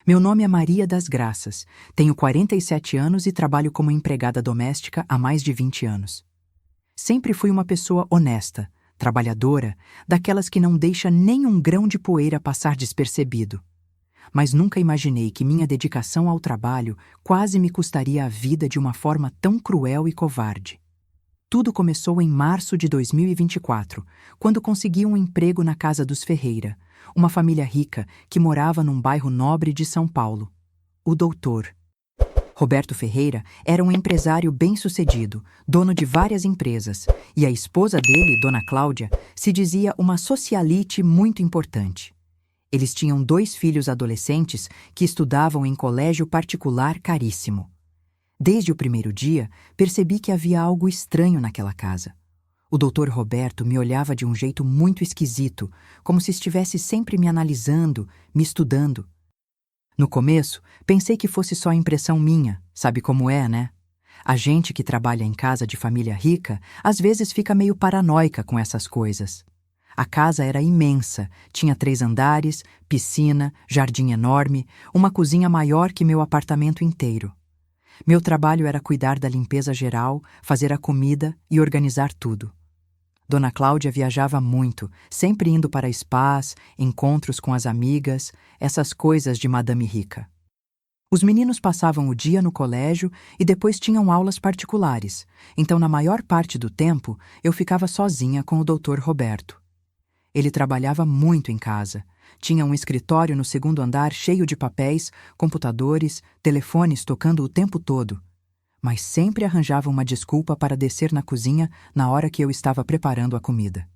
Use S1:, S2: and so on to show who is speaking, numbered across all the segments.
S1: Meu nome é Maria das Graças, tenho 47 anos e trabalho como empregada doméstica há mais de 20 anos. Sempre fui uma pessoa honesta, trabalhadora, daquelas que não deixa nem um grão de poeira passar despercebido. Mas nunca imaginei que minha dedicação ao trabalho quase me custaria a vida de uma forma tão cruel e covarde. Tudo começou em março de 2024, quando consegui um emprego na casa dos Ferreira, uma família rica que morava num bairro nobre de São Paulo. O doutor Roberto Ferreira era um empresário bem-sucedido, dono de várias empresas, e a esposa dele, Dona Cláudia, se dizia uma socialite muito importante. Eles tinham 2 filhos adolescentes que estudavam em colégio particular caríssimo. Desde o primeiro dia, percebi que havia algo estranho naquela casa. O doutor Roberto me olhava de um jeito muito esquisito, como se estivesse sempre me analisando, me estudando. No começo, pensei que fosse só impressão minha, sabe como é, né? A gente que trabalha em casa de família rica, às vezes fica meio paranoica com essas coisas. A casa era imensa, tinha 3 andares, piscina, jardim enorme, uma cozinha maior que meu apartamento inteiro. Meu trabalho era cuidar da limpeza geral, fazer a comida e organizar tudo. Dona Cláudia viajava muito, sempre indo para spas, encontros com as amigas, essas coisas de madame rica. Os meninos passavam o dia no colégio e depois tinham aulas particulares, então na maior parte do tempo eu ficava sozinha com o doutor Roberto. Ele trabalhava muito em casa. Tinha um escritório no 2º andar cheio de papéis, computadores, telefones tocando o tempo todo. Mas sempre arranjava uma desculpa para descer na cozinha na hora que eu estava preparando a comida.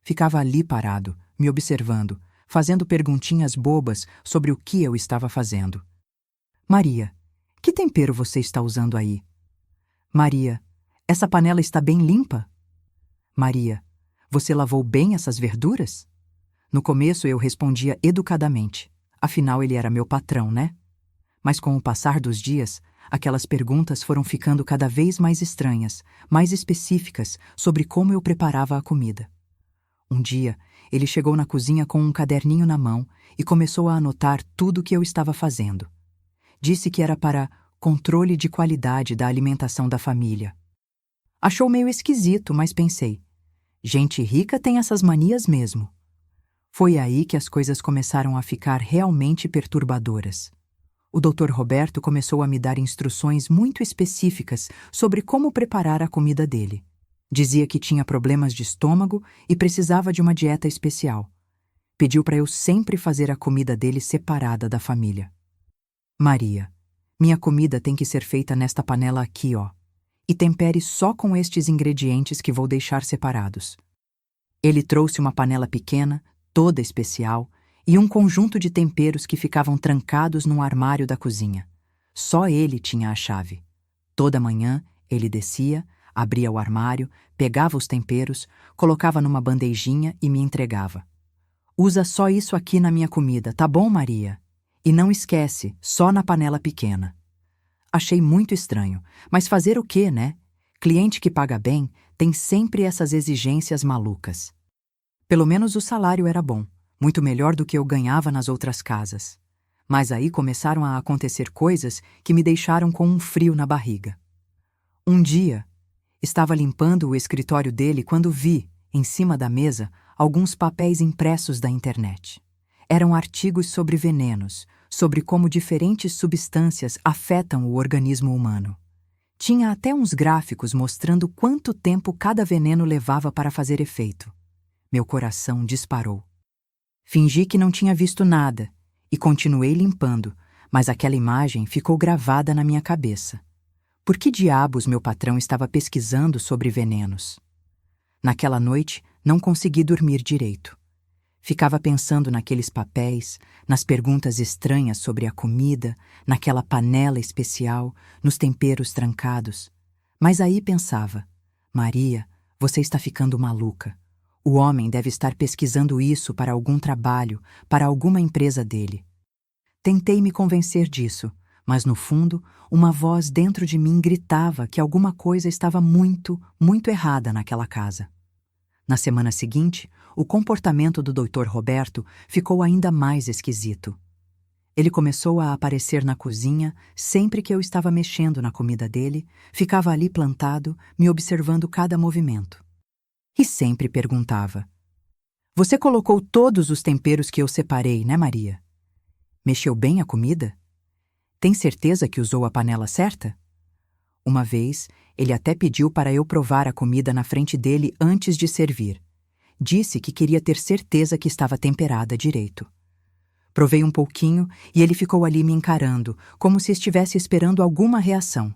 S1: Ficava ali parado, me observando, fazendo perguntinhas bobas sobre o que eu estava fazendo. Maria, que tempero você está usando aí? Maria, essa panela está bem limpa? Maria, você lavou bem essas verduras? No começo eu respondia educadamente, afinal ele era meu patrão, né? Mas com o passar dos dias, aquelas perguntas foram ficando cada vez mais estranhas, mais específicas sobre como eu preparava a comida. Um dia, ele chegou na cozinha com um caderninho na mão e começou a anotar tudo o que eu estava fazendo. Disse que era para controle de qualidade da alimentação da família. Achou meio esquisito, mas pensei, gente rica tem essas manias mesmo. Foi aí que as coisas começaram a ficar realmente perturbadoras. O Dr. Roberto começou a me dar instruções muito específicas sobre como preparar a comida dele. Dizia que tinha problemas de estômago e precisava de uma dieta especial. Pediu para eu sempre fazer a comida dele separada da família. Maria, minha comida tem que ser feita nesta panela aqui, ó. E tempere só com estes ingredientes que vou deixar separados. Ele trouxe uma panela pequena, toda especial, e um conjunto de temperos que ficavam trancados num armário da cozinha. Só ele tinha a chave. Toda manhã, ele descia, abria o armário, pegava os temperos, colocava numa bandejinha e me entregava. Usa só isso aqui na minha comida, tá bom, Maria? E não esquece, só na panela pequena. Achei muito estranho, mas fazer o quê, né? Cliente que paga bem tem sempre essas exigências malucas. Pelo menos o salário era bom, muito melhor do que eu ganhava nas outras casas. Mas aí começaram a acontecer coisas que me deixaram com um frio na barriga. Um dia, estava limpando o escritório dele quando vi, em cima da mesa, alguns papéis impressos da internet. Eram artigos sobre venenos, sobre como diferentes substâncias afetam o organismo humano. Tinha até uns gráficos mostrando quanto tempo cada veneno levava para fazer efeito. Meu coração disparou. Fingi que não tinha visto nada e continuei limpando, mas aquela imagem ficou gravada na minha cabeça. Por que diabos meu patrão estava pesquisando sobre venenos? Naquela noite, não consegui dormir direito. Ficava pensando naqueles papéis, nas perguntas estranhas sobre a comida, naquela panela especial, nos temperos trancados. Mas aí pensava, Maria, você está ficando maluca. O homem deve estar pesquisando isso para algum trabalho, para alguma empresa dele. Tentei me convencer disso, mas no fundo, uma voz dentro de mim gritava que alguma coisa estava muito, muito errada naquela casa. Na semana seguinte, o comportamento do Dr. Roberto ficou ainda mais esquisito. Ele começou a aparecer na cozinha sempre que eu estava mexendo na comida dele, ficava ali plantado, me observando cada movimento. E sempre perguntava: "Você colocou todos os temperos que eu separei, né, Maria? Mexeu bem a comida? Tem certeza que usou a panela certa?" Uma vez, ele até pediu para eu provar a comida na frente dele antes de servir. Disse que queria ter certeza que estava temperada direito. Provei um pouquinho e ele ficou ali me encarando, como se estivesse esperando alguma reação.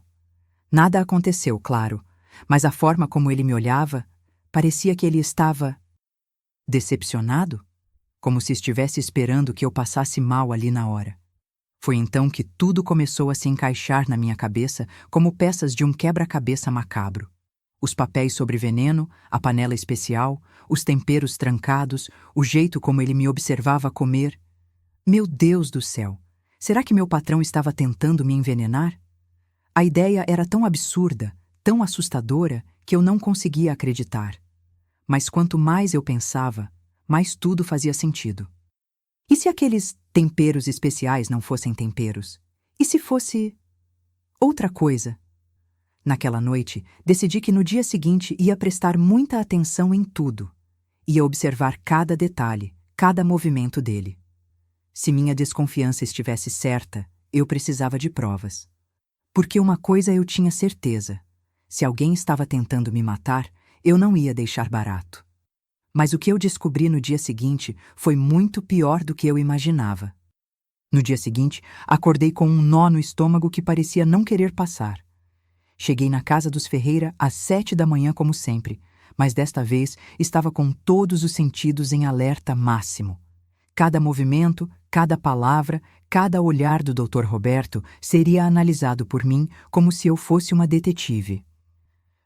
S1: Nada aconteceu, claro, mas a forma como ele me olhava, parecia que ele estava decepcionado, como se estivesse esperando que eu passasse mal ali na hora. Foi então que tudo começou a se encaixar na minha cabeça como peças de um quebra-cabeça macabro. Os papéis sobre veneno, a panela especial, os temperos trancados, o jeito como ele me observava comer. Meu Deus do céu! Será que meu patrão estava tentando me envenenar? A ideia era tão absurda, tão assustadora, que eu não conseguia acreditar. Mas quanto mais eu pensava, mais tudo fazia sentido. E se aqueles temperos especiais não fossem temperos? E se fosse outra coisa? Naquela noite, decidi que no dia seguinte ia prestar muita atenção em tudo. Ia observar cada detalhe, cada movimento dele. Se minha desconfiança estivesse certa, eu precisava de provas. Porque uma coisa eu tinha certeza: se alguém estava tentando me matar, eu não ia deixar barato. Mas o que eu descobri no dia seguinte foi muito pior do que eu imaginava. No dia seguinte, acordei com um nó no estômago que parecia não querer passar. Cheguei na casa dos Ferreira às 7 da manhã como sempre, mas desta vez estava com todos os sentidos em alerta máximo. Cada movimento, cada palavra, cada olhar do Dr. Roberto seria analisado por mim como se eu fosse uma detetive.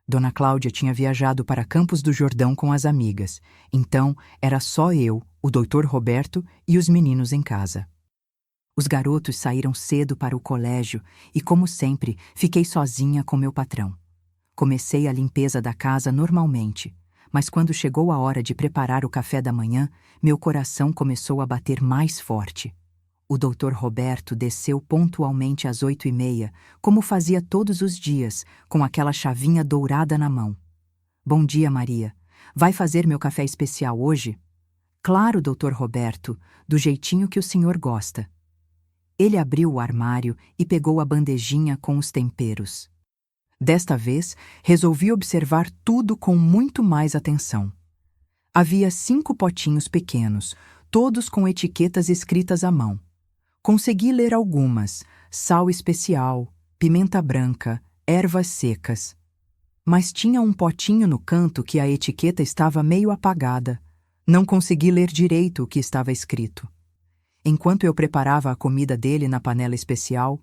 S1: Dona Cláudia tinha viajado para Campos do Jordão com as amigas, então era só eu, o Dr. Roberto e os meninos em casa. Os garotos saíram cedo para o colégio e, como sempre, fiquei sozinha com meu patrão. Comecei a limpeza da casa normalmente, mas quando chegou a hora de preparar o café da manhã, meu coração começou a bater mais forte. O Dr. Roberto desceu pontualmente às 8h30, como fazia todos os dias, com aquela chavinha dourada na mão. "Bom dia, Maria. Vai fazer meu café especial hoje?" "Claro, Dr. Roberto, do jeitinho que o senhor gosta." Ele abriu o armário e pegou a bandejinha com os temperos. Desta vez, resolvi observar tudo com muito mais atenção. Havia 5 potinhos pequenos, todos com etiquetas escritas à mão. Consegui ler algumas: sal especial, pimenta branca, ervas secas. Mas tinha um potinho no canto que a etiqueta estava meio apagada. Não consegui ler direito o que estava escrito. Enquanto eu preparava a comida dele na panela especial,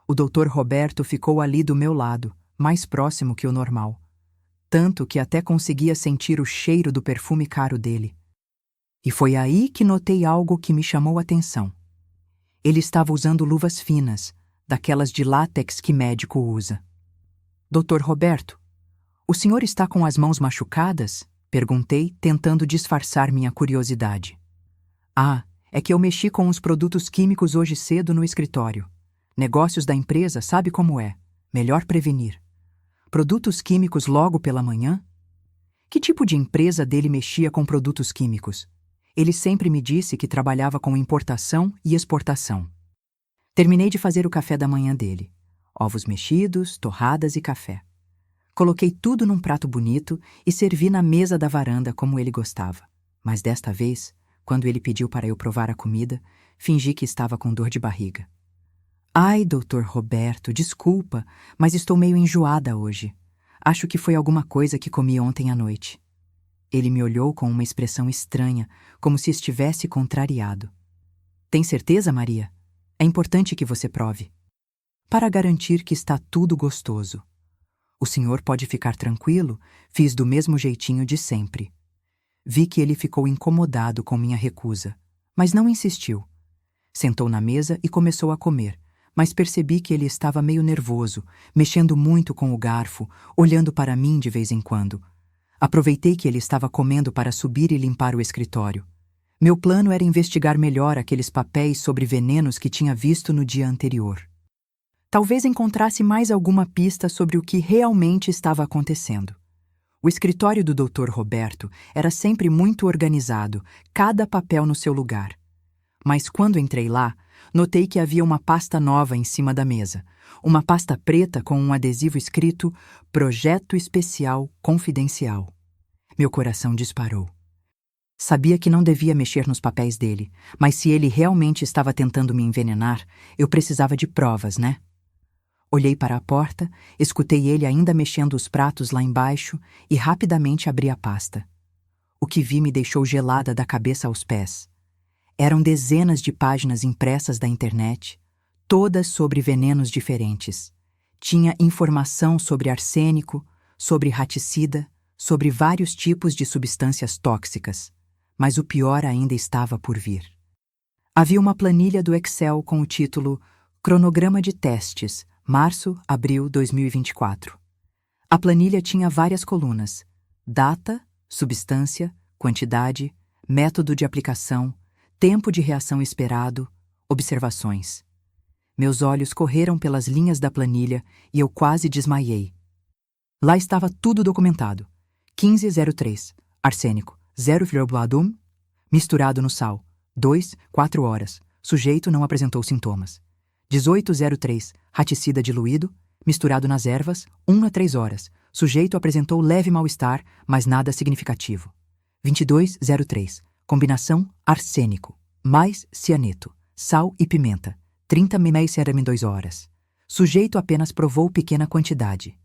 S1: o Dr. Roberto ficou ali do meu lado, mais próximo que o normal. Tanto que até conseguia sentir o cheiro do perfume caro dele. E foi aí que notei algo que me chamou a atenção. Ele estava usando luvas finas, daquelas de látex que médico usa. "Dr. Roberto, o senhor está com as mãos machucadas?" Perguntei, tentando disfarçar minha curiosidade. "Ah, é que eu mexi com os produtos químicos hoje cedo no escritório. Negócios da empresa, sabe como é? Melhor prevenir. Produtos químicos logo pela manhã?" Que tipo de empresa dele mexia com produtos químicos? Ele sempre me disse que trabalhava com importação e exportação. Terminei de fazer o café da manhã dele. Ovos mexidos, torradas e café. Coloquei tudo num prato bonito e servi na mesa da varanda como ele gostava. Mas desta vez, quando ele pediu para eu provar a comida, fingi que estava com dor de barriga. "Ai, Dr. Roberto, desculpa, mas estou meio enjoada hoje. Acho que foi alguma coisa que comi ontem à noite." Ele me olhou com uma expressão estranha, como se estivesse contrariado. "Tem certeza, Maria? É importante que você prove." "Para garantir que está tudo gostoso." "O senhor pode ficar tranquilo, fiz do mesmo jeitinho de sempre." Vi que ele ficou incomodado com minha recusa, mas não insistiu. Sentou na mesa e começou a comer, mas percebi que ele estava meio nervoso, mexendo muito com o garfo, olhando para mim de vez em quando. Aproveitei que ele estava comendo para subir e limpar o escritório. Meu plano era investigar melhor aqueles papéis sobre venenos que tinha visto no dia anterior. Talvez encontrasse mais alguma pista sobre o que realmente estava acontecendo. O escritório do Dr. Roberto era sempre muito organizado, cada papel no seu lugar. Mas quando entrei lá, notei que havia uma pasta nova em cima da mesa. Uma pasta preta com um adesivo escrito Projeto Especial Confidencial. Meu coração disparou. Sabia que não devia mexer nos papéis dele, mas se ele realmente estava tentando me envenenar, eu precisava de provas, né? Olhei para a porta, escutei ele ainda mexendo os pratos lá embaixo e rapidamente abri a pasta. O que vi me deixou gelada da cabeça aos pés. Eram dezenas de páginas impressas da internet, todas sobre venenos diferentes. Tinha informação sobre arsênico, sobre raticida, sobre vários tipos de substâncias tóxicas. Mas o pior ainda estava por vir. Havia uma planilha do Excel com o título Cronograma de Testes, março-abril 2024. A planilha tinha várias colunas: data, substância, quantidade, método de aplicação, tempo de reação esperado, observações. Meus olhos correram pelas linhas da planilha e eu quase desmaiei. Lá estava tudo documentado. 1503, arsênico, 0,1, misturado no sal, 2, 4 horas, sujeito não apresentou sintomas. 1803, raticida diluído, misturado nas ervas, 1 a 3 horas, sujeito apresentou leve mal-estar, mas nada significativo. 2203, combinação arsênico, mais cianeto, sal e pimenta, 30 ml em 2 horas. Sujeito apenas provou pequena quantidade.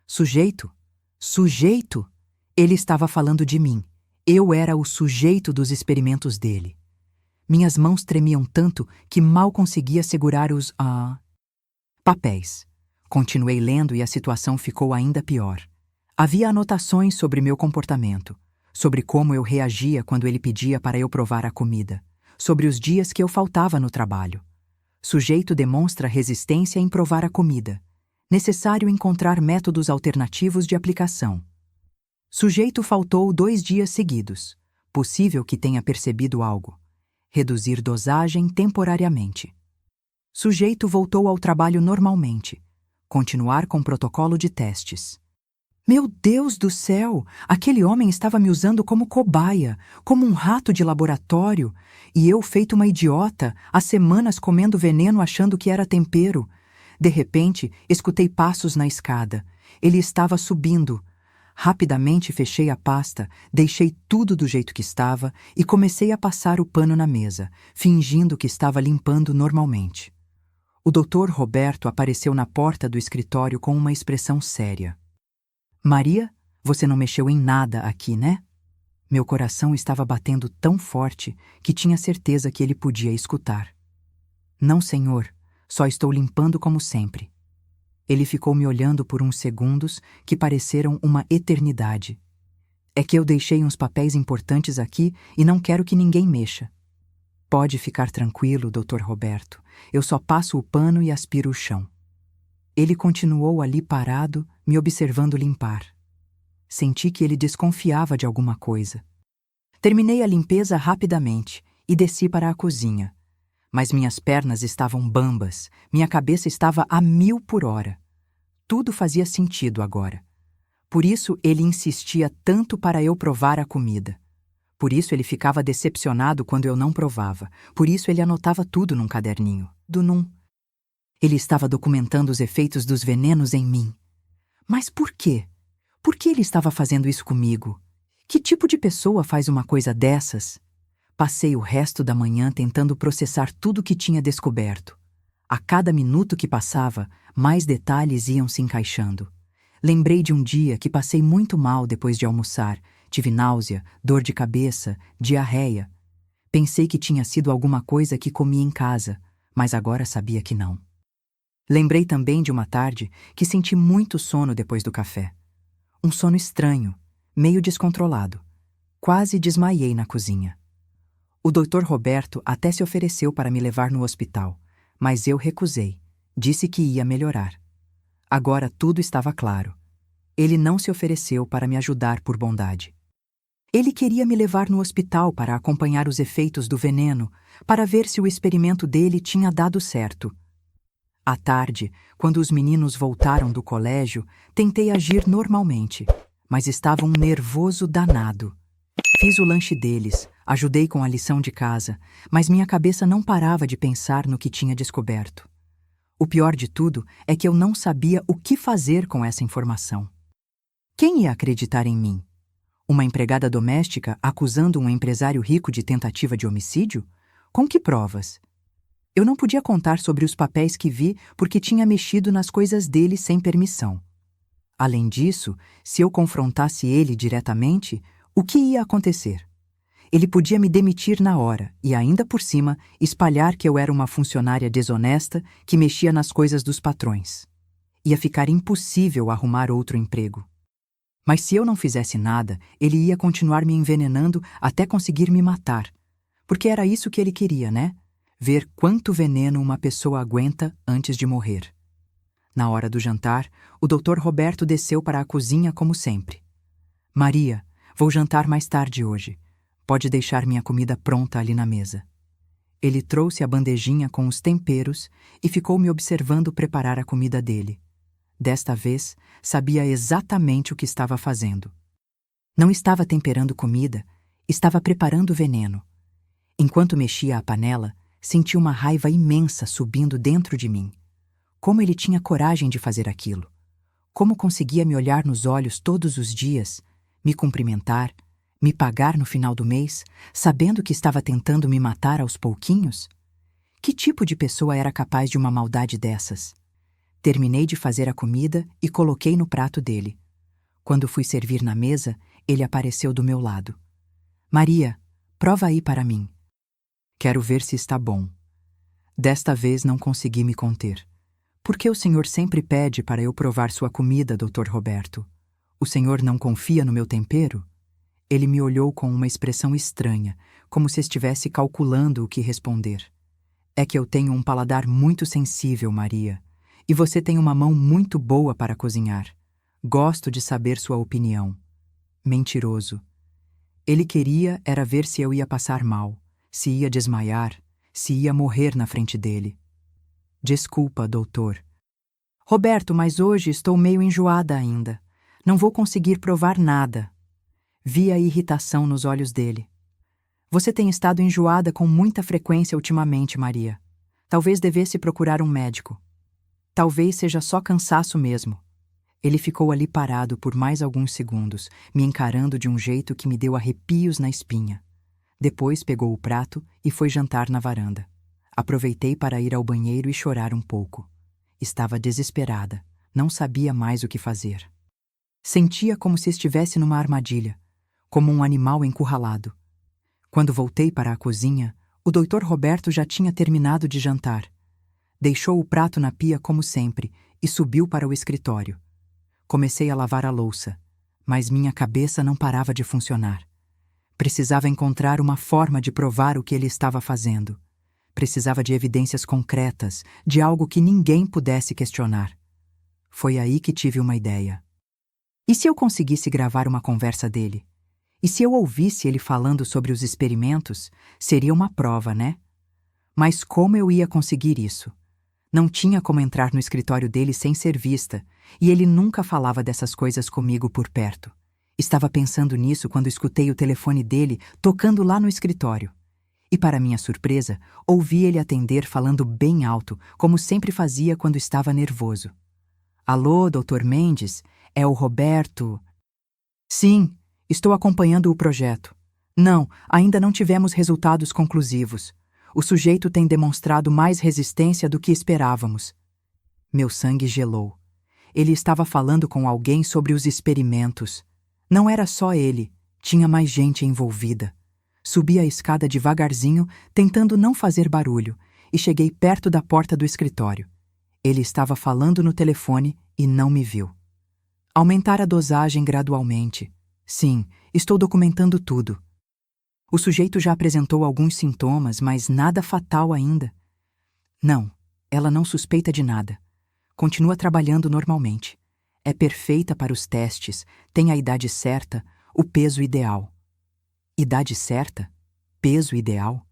S1: Sujeito? Sujeito? Ele estava falando de mim. Eu era o sujeito dos experimentos dele. Minhas mãos tremiam tanto que mal conseguia segurar os papéis. Continuei lendo e a situação ficou ainda pior. Havia anotações sobre meu comportamento, sobre como eu reagia quando ele pedia para eu provar a comida, sobre os dias que eu faltava no trabalho. Sujeito demonstra resistência em provar a comida. Necessário encontrar métodos alternativos de aplicação. Sujeito faltou 2 dias seguidos. Possível que tenha percebido algo. Reduzir dosagem temporariamente. Sujeito voltou ao trabalho normalmente. Continuar com protocolo de testes. Meu Deus do céu! Aquele homem estava me usando como cobaia, como um rato de laboratório, e eu, feito uma idiota, há semanas comendo veneno achando que era tempero. De repente, escutei passos na escada. Ele estava subindo. Rapidamente fechei a pasta, deixei tudo do jeito que estava e comecei a passar o pano na mesa, fingindo que estava limpando normalmente. O Dr. Roberto apareceu na porta do escritório com uma expressão séria. Maria, você não mexeu em nada aqui, né? Meu coração estava batendo tão forte que tinha certeza que ele podia escutar. Não, senhor, só estou limpando como sempre. Ele ficou me olhando por uns segundos que pareceram uma eternidade. É que eu deixei uns papéis importantes aqui e não quero que ninguém mexa. Pode ficar tranquilo, Dr. Roberto. Eu só passo o pano e aspiro o chão. Ele continuou ali parado, me observando limpar. Senti que ele desconfiava de alguma coisa. Terminei a limpeza rapidamente e desci para a cozinha. Mas minhas pernas estavam bambas, minha cabeça estava a 1000 por hora. Tudo fazia sentido agora. Por isso ele insistia tanto para eu provar a comida. Por isso ele ficava decepcionado quando eu não provava. Por isso ele anotava tudo num caderninho. Ele estava documentando os efeitos dos venenos em mim. Mas por quê? Por que ele estava fazendo isso comigo? Que tipo de pessoa faz uma coisa dessas? Passei o resto da manhã tentando processar tudo o que tinha descoberto. A cada minuto que passava, mais detalhes iam se encaixando. Lembrei de um dia que passei muito mal depois de almoçar. Tive náusea, dor de cabeça, diarreia. Pensei que tinha sido alguma coisa que comi em casa, mas agora sabia que não. Lembrei também de uma tarde que senti muito sono depois do café. Um sono estranho, meio descontrolado. Quase desmaiei na cozinha. O Dr. Roberto até se ofereceu para me levar no hospital, mas eu recusei. Disse que ia melhorar. Agora tudo estava claro. Ele não se ofereceu para me ajudar por bondade. Ele queria me levar no hospital para acompanhar os efeitos do veneno, para ver se o experimento dele tinha dado certo. À tarde, quando os meninos voltaram do colégio, tentei agir normalmente, mas estava um nervoso danado. Fiz o lanche deles, ajudei com a lição de casa, mas minha cabeça não parava de pensar no que tinha descoberto. O pior de tudo é que eu não sabia o que fazer com essa informação. Quem ia acreditar em mim? Uma empregada doméstica acusando um empresário rico de tentativa de homicídio? Com que provas? Eu não podia contar sobre os papéis que vi porque tinha mexido nas coisas dele sem permissão. Além disso, se eu confrontasse ele diretamente, o que ia acontecer? Ele podia me demitir na hora e, ainda por cima, espalhar que eu era uma funcionária desonesta que mexia nas coisas dos patrões. Ia ficar impossível arrumar outro emprego. Mas se eu não fizesse nada, ele ia continuar me envenenando até conseguir me matar. Porque era isso que ele queria, né? Ver quanto veneno uma pessoa aguenta antes de morrer. Na hora do jantar, o Dr. Roberto desceu para a cozinha como sempre. Maria, vou jantar mais tarde hoje. Pode deixar minha comida pronta ali na mesa. Ele trouxe a bandejinha com os temperos e ficou me observando preparar a comida dele. Desta vez, sabia exatamente o que estava fazendo. Não estava temperando comida, estava preparando veneno. Enquanto mexia a panela, senti uma raiva imensa subindo dentro de mim. Como ele tinha coragem de fazer aquilo? Como conseguia me olhar nos olhos todos os dias, me cumprimentar, me pagar no final do mês, sabendo que estava tentando me matar aos pouquinhos? Que tipo de pessoa era capaz de uma maldade dessas? Terminei de fazer a comida e coloquei no prato dele. Quando fui servir na mesa, ele apareceu do meu lado. Maria, prova aí para mim. Quero ver se está bom. Desta vez não consegui me conter. Por que o senhor sempre pede para eu provar sua comida, Dr. Roberto? O senhor não confia no meu tempero? Ele me olhou com uma expressão estranha, como se estivesse calculando o que responder. É que eu tenho um paladar muito sensível, Maria. E você tem uma mão muito boa para cozinhar. Gosto de saber sua opinião. Mentiroso. Ele queria era ver se eu ia passar mal, se ia desmaiar, se ia morrer na frente dele. Desculpa, doutor. Roberto, mas hoje estou meio enjoada ainda. Não vou conseguir provar nada. Vi a irritação nos olhos dele. Você tem estado enjoada com muita frequência ultimamente, Maria. Talvez devesse procurar um médico. Talvez seja só cansaço mesmo. Ele ficou ali parado por mais alguns segundos, me encarando de um jeito que me deu arrepios na espinha. Depois pegou o prato e foi jantar na varanda. Aproveitei para ir ao banheiro e chorar um pouco. Estava desesperada, não sabia mais o que fazer. Sentia como se estivesse numa armadilha, como um animal encurralado. Quando voltei para a cozinha, o Dr. Roberto já tinha terminado de jantar. Deixou o prato na pia como sempre e subiu para o escritório. Comecei a lavar a louça, mas minha cabeça não parava de funcionar. Precisava encontrar uma forma de provar o que ele estava fazendo. Precisava de evidências concretas, de algo que ninguém pudesse questionar. Foi aí que tive uma ideia. E se eu conseguisse gravar uma conversa dele? E se eu ouvisse ele falando sobre os experimentos, seria uma prova, né? Mas como eu ia conseguir isso? Não tinha como entrar no escritório dele sem ser vista, e ele nunca falava dessas coisas comigo por perto. Estava pensando nisso quando escutei o telefone dele tocando lá no escritório. E, para minha surpresa, ouvi ele atender falando bem alto, como sempre fazia quando estava nervoso. Alô, Dr. Mendes? É o Roberto? Sim, estou acompanhando o projeto. Não, ainda não tivemos resultados conclusivos. O sujeito tem demonstrado mais resistência do que esperávamos. Meu sangue gelou. Ele estava falando com alguém sobre os experimentos. Não era só ele, tinha mais gente envolvida. Subi a escada devagarzinho, tentando não fazer barulho, e cheguei perto da porta do escritório. Ele estava falando no telefone e não me viu. Aumentar a dosagem gradualmente. Sim, estou documentando tudo. O sujeito já apresentou alguns sintomas, mas nada fatal ainda. Não, ela não suspeita de nada. Continua trabalhando normalmente. É perfeita para os testes, tem a idade certa, o peso ideal. Idade certa? Peso ideal?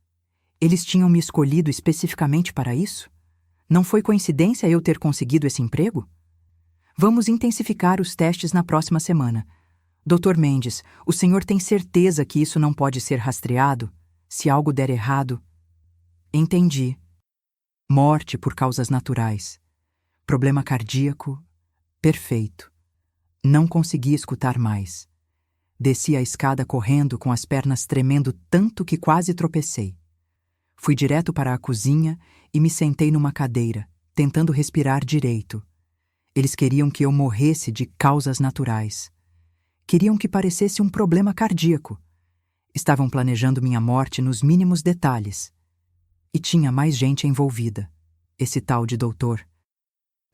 S1: Eles tinham me escolhido especificamente para isso? Não foi coincidência eu ter conseguido esse emprego? Vamos intensificar os testes na próxima semana. Dr. Mendes, o senhor tem certeza que isso não pode ser rastreado? Se algo der errado... Entendi. Morte por causas naturais. Problema cardíaco. Perfeito. Não consegui escutar mais. Desci a escada correndo com as pernas tremendo tanto que quase tropecei. Fui direto para a cozinha e me sentei numa cadeira, tentando respirar direito. Eles queriam que eu morresse de causas naturais. Queriam que parecesse um problema cardíaco. Estavam planejando minha morte nos mínimos detalhes. E tinha mais gente envolvida. Esse tal de doutor.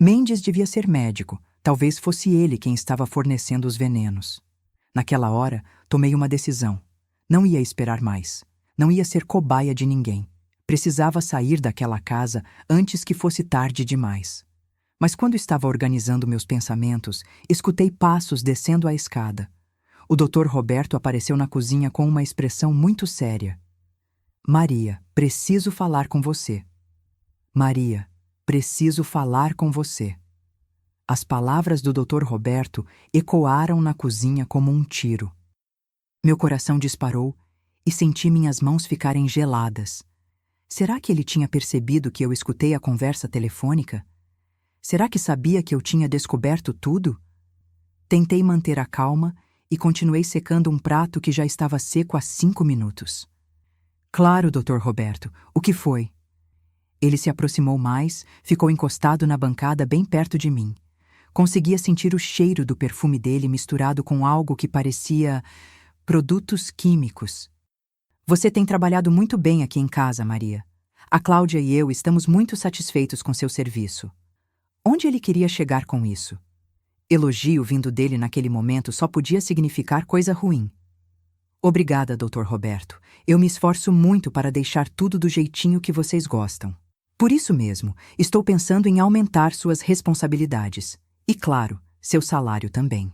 S1: Mendes devia ser médico. Talvez fosse ele quem estava fornecendo os venenos. Naquela hora, tomei uma decisão. Não ia esperar mais. Não ia ser cobaia de ninguém. Precisava sair daquela casa antes que fosse tarde demais. Mas quando estava organizando meus pensamentos, escutei passos descendo a escada. O Dr. Roberto apareceu na cozinha com uma expressão muito séria. Maria, preciso falar com você. Maria, preciso falar com você. As palavras do Dr. Roberto ecoaram na cozinha como um tiro. Meu coração disparou e senti minhas mãos ficarem geladas. Será que ele tinha percebido que eu escutei a conversa telefônica? Será que sabia que eu tinha descoberto tudo? Tentei manter a calma e continuei secando um prato que já estava seco há 5 minutos. Claro, Dr. Roberto, o que foi? Ele se aproximou mais, ficou encostado na bancada bem perto de mim. Conseguia sentir o cheiro do perfume dele misturado com algo que parecia produtos químicos. Você tem trabalhado muito bem aqui em casa, Maria. A Cláudia e eu estamos muito satisfeitos com seu serviço. Onde ele queria chegar com isso? Elogio vindo dele naquele momento só podia significar coisa ruim. Obrigada, Dr. Roberto. Eu me esforço muito para deixar tudo do jeitinho que vocês gostam. Por isso mesmo, estou pensando em aumentar suas responsabilidades. E, claro, seu salário também.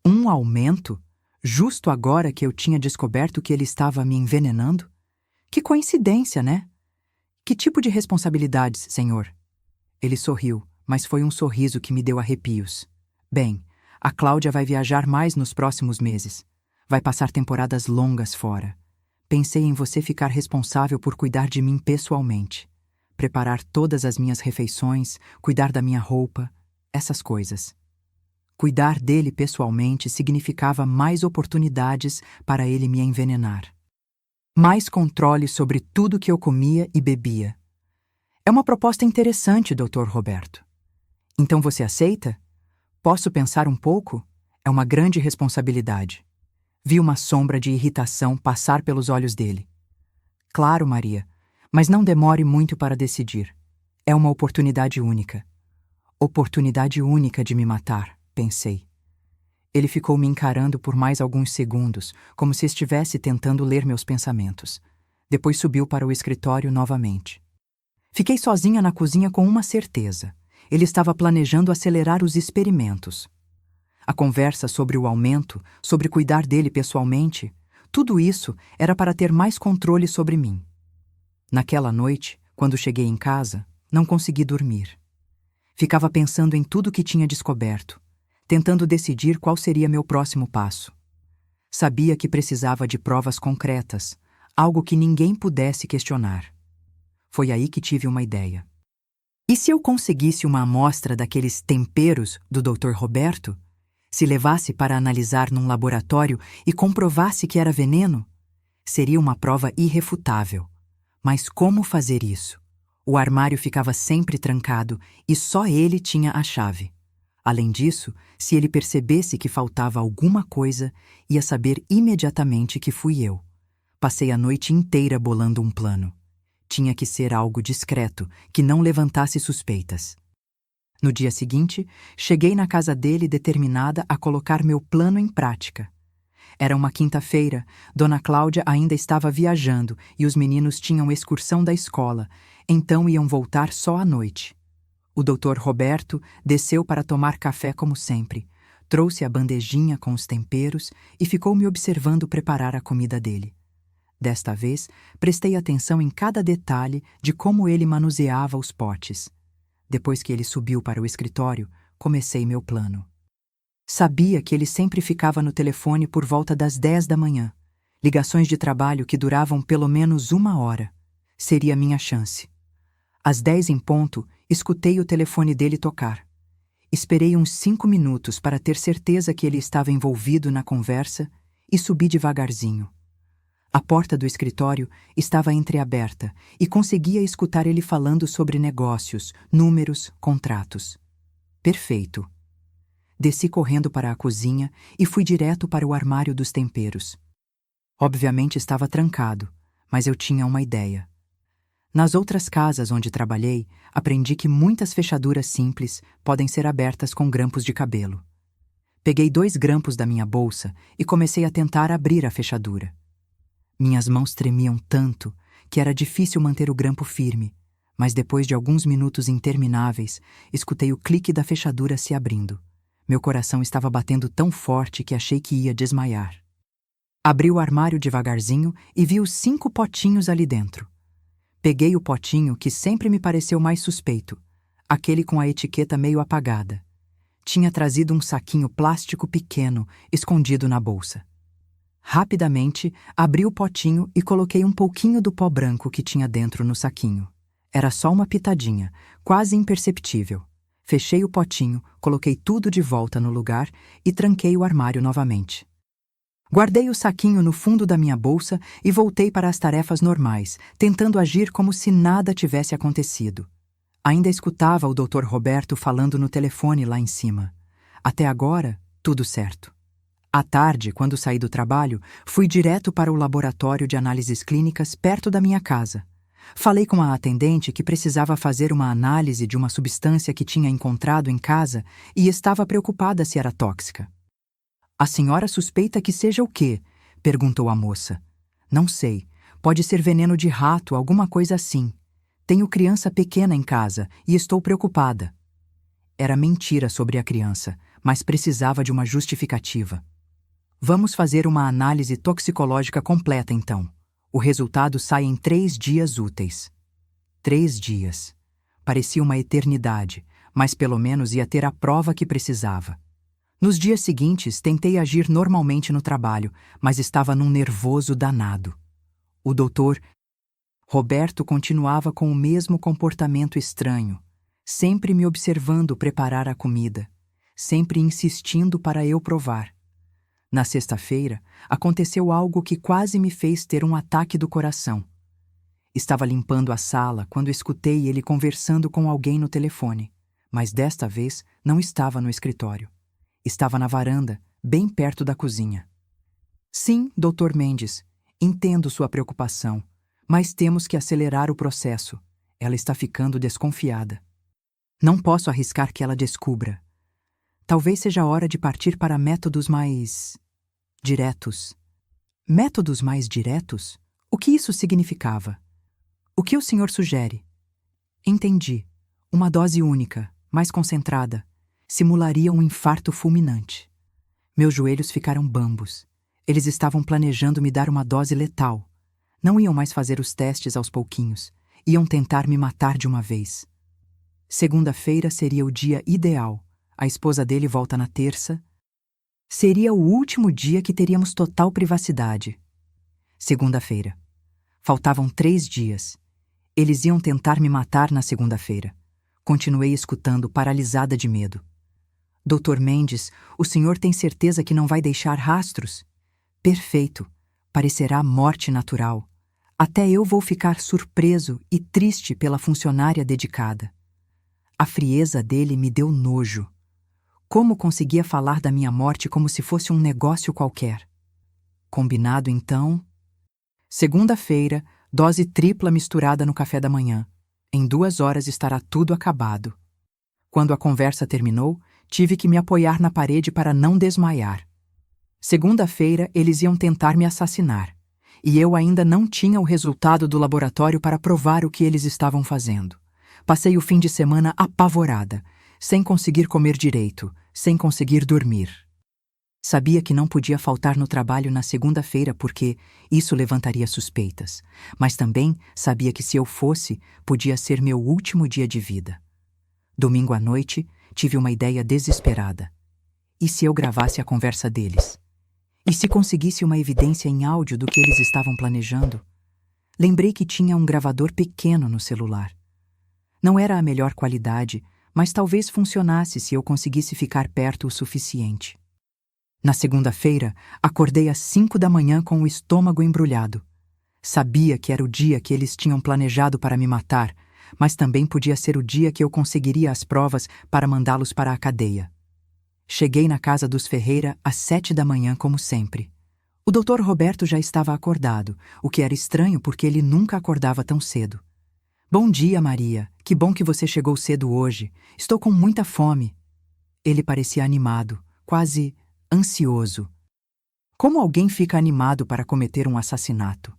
S1: Um aumento? Justo agora que eu tinha descoberto que ele estava me envenenando? Que coincidência, né? Que tipo de responsabilidades, senhor? Ele sorriu, mas foi um sorriso que me deu arrepios. Bem, a Cláudia vai viajar mais nos próximos meses. Vai passar temporadas longas fora. Pensei em você ficar responsável por cuidar de mim pessoalmente. Preparar todas as minhas refeições, cuidar da minha roupa, essas coisas. Cuidar dele pessoalmente significava mais oportunidades para ele me envenenar. Mais controle sobre tudo que eu comia e bebia. É uma proposta interessante, Dr. Roberto. Então você aceita? Posso pensar um pouco? É uma grande responsabilidade. Vi uma sombra de irritação passar pelos olhos dele. Claro, Maria, mas não demore muito para decidir. É uma oportunidade única. Oportunidade única de me matar, pensei. Ele ficou me encarando por mais alguns segundos, como se estivesse tentando ler meus pensamentos. Depois subiu para o escritório novamente. Fiquei sozinha na cozinha com uma certeza. Ele estava planejando acelerar os experimentos. A conversa sobre o aumento, sobre cuidar dele pessoalmente, tudo isso era para ter mais controle sobre mim. Naquela noite, quando cheguei em casa, não consegui dormir. Ficava pensando em tudo que tinha descoberto, tentando decidir qual seria meu próximo passo. Sabia que precisava de provas concretas, algo que ninguém pudesse questionar. Foi aí que tive uma ideia. E se eu conseguisse uma amostra daqueles temperos do Dr. Roberto? Se levasse para analisar num laboratório e comprovasse que era veneno? Seria uma prova irrefutável. Mas como fazer isso? O armário ficava sempre trancado e só ele tinha a chave. Além disso, se ele percebesse que faltava alguma coisa, ia saber imediatamente que fui eu. Passei a noite inteira bolando um plano. Tinha que ser algo discreto, que não levantasse suspeitas. No dia seguinte, cheguei na casa dele determinada a colocar meu plano em prática. Era uma quinta-feira, Dona Cláudia ainda estava viajando e os meninos tinham excursão da escola, então iam voltar só à noite. O Dr. Roberto desceu para tomar café como sempre. Trouxe a bandejinha com os temperos e ficou me observando preparar a comida dele. Desta vez, prestei atenção em cada detalhe de como ele manuseava os potes. Depois que ele subiu para o escritório, comecei meu plano. Sabia que ele sempre ficava no telefone por volta das 10 da manhã. Ligações de trabalho que duravam pelo menos 1 hora. Seria minha chance. Às 10 em ponto, escutei o telefone dele tocar. Esperei uns 5 minutos para ter certeza que ele estava envolvido na conversa e subi devagarzinho. A porta do escritório estava entreaberta e conseguia escutar ele falando sobre negócios, números, contratos. Perfeito. Desci correndo para a cozinha e fui direto para o armário dos temperos. Obviamente estava trancado, mas eu tinha uma ideia. Nas outras casas onde trabalhei, aprendi que muitas fechaduras simples podem ser abertas com grampos de cabelo. Peguei 2 grampos da minha bolsa e comecei a tentar abrir a fechadura. Minhas mãos tremiam tanto que era difícil manter o grampo firme, mas depois de alguns minutos intermináveis, escutei o clique da fechadura se abrindo. Meu coração estava batendo tão forte que achei que ia desmaiar. Abri o armário devagarzinho e vi os 5 potinhos ali dentro. Peguei o potinho que sempre me pareceu mais suspeito, aquele com a etiqueta meio apagada. Tinha trazido um saquinho plástico pequeno escondido na bolsa. Rapidamente, abri o potinho e coloquei um pouquinho do pó branco que tinha dentro no saquinho. Era só uma pitadinha, quase imperceptível. Fechei o potinho, coloquei tudo de volta no lugar e tranquei o armário novamente. Guardei o saquinho no fundo da minha bolsa e voltei para as tarefas normais, tentando agir como se nada tivesse acontecido. Ainda escutava o Dr. Roberto falando no telefone lá em cima. Até agora, tudo certo. À tarde, quando saí do trabalho, fui direto para o laboratório de análises clínicas perto da minha casa. Falei com a atendente que precisava fazer uma análise de uma substância que tinha encontrado em casa e estava preocupada se era tóxica. "A senhora suspeita que seja o quê?" perguntou a moça. "Não sei. Pode ser veneno de rato, alguma coisa assim. Tenho criança pequena em casa e estou preocupada." Era mentira sobre a criança, mas precisava de uma justificativa. "Vamos fazer uma análise toxicológica completa, então. O resultado sai em 3 dias úteis." 3 dias. Parecia uma eternidade, mas pelo menos ia ter a prova que precisava. Nos dias seguintes, tentei agir normalmente no trabalho, mas estava num nervoso danado. O doutor Roberto continuava com o mesmo comportamento estranho, sempre me observando preparar a comida, sempre insistindo para eu provar. Na sexta-feira, aconteceu algo que quase me fez ter um ataque do coração. Estava limpando a sala quando escutei ele conversando com alguém no telefone, mas desta vez não estava no escritório. Estava na varanda, bem perto da cozinha. "Sim, Dr. Mendes, entendo sua preocupação, mas temos que acelerar o processo. Ela está ficando desconfiada. Não posso arriscar que ela descubra. Talvez seja a hora de partir para métodos mais diretos." Métodos mais diretos? O que isso significava? "O que o senhor sugere?" "Entendi. Uma dose única, mais concentrada. Simularia um infarto fulminante." Meus joelhos ficaram bambos. Eles estavam planejando me dar uma dose letal. Não iam mais fazer os testes aos pouquinhos. Iam tentar me matar de uma vez. Segunda-feira seria o dia ideal. A esposa dele volta na terça. Seria o último dia que teríamos total privacidade. Segunda-feira. Faltavam 3 dias. Eles iam tentar me matar na segunda-feira. Continuei escutando, paralisada de medo. "Dr. Mendes, o senhor tem certeza que não vai deixar rastros?" "Perfeito. Parecerá morte natural. Até eu vou ficar surpreso e triste pela funcionária dedicada." A frieza dele me deu nojo. Como conseguia falar da minha morte como se fosse um negócio qualquer? Combinado, então? Segunda-feira, dose tripla misturada no café da manhã. Em 2 horas estará tudo acabado. Quando a conversa terminou, tive que me apoiar na parede para não desmaiar. Segunda-feira, eles iam tentar me assassinar, e eu ainda não tinha o resultado do laboratório para provar o que eles estavam fazendo. Passei o fim de semana apavorada, sem conseguir comer direito, sem conseguir dormir. Sabia que não podia faltar no trabalho na segunda-feira porque isso levantaria suspeitas, mas também sabia que se eu fosse, podia ser meu último dia de vida. Domingo à noite, tive uma ideia desesperada. E se eu gravasse a conversa deles? E se conseguisse uma evidência em áudio do que eles estavam planejando? Lembrei que tinha um gravador pequeno no celular. Não era a melhor qualidade, mas talvez funcionasse se eu conseguisse ficar perto o suficiente. Na segunda-feira, acordei às 5 da manhã com o estômago embrulhado. Sabia que era o dia que eles tinham planejado para me matar, mas também podia ser o dia que eu conseguiria as provas para mandá-los para a cadeia. Cheguei na casa dos Ferreira às 7 da manhã, como sempre. O Dr. Roberto já estava acordado, o que era estranho porque ele nunca acordava tão cedo. Bom dia, Maria. Que bom que você chegou cedo hoje. Estou com muita fome. Ele parecia animado, quase ansioso. Como alguém fica animado para cometer um assassinato?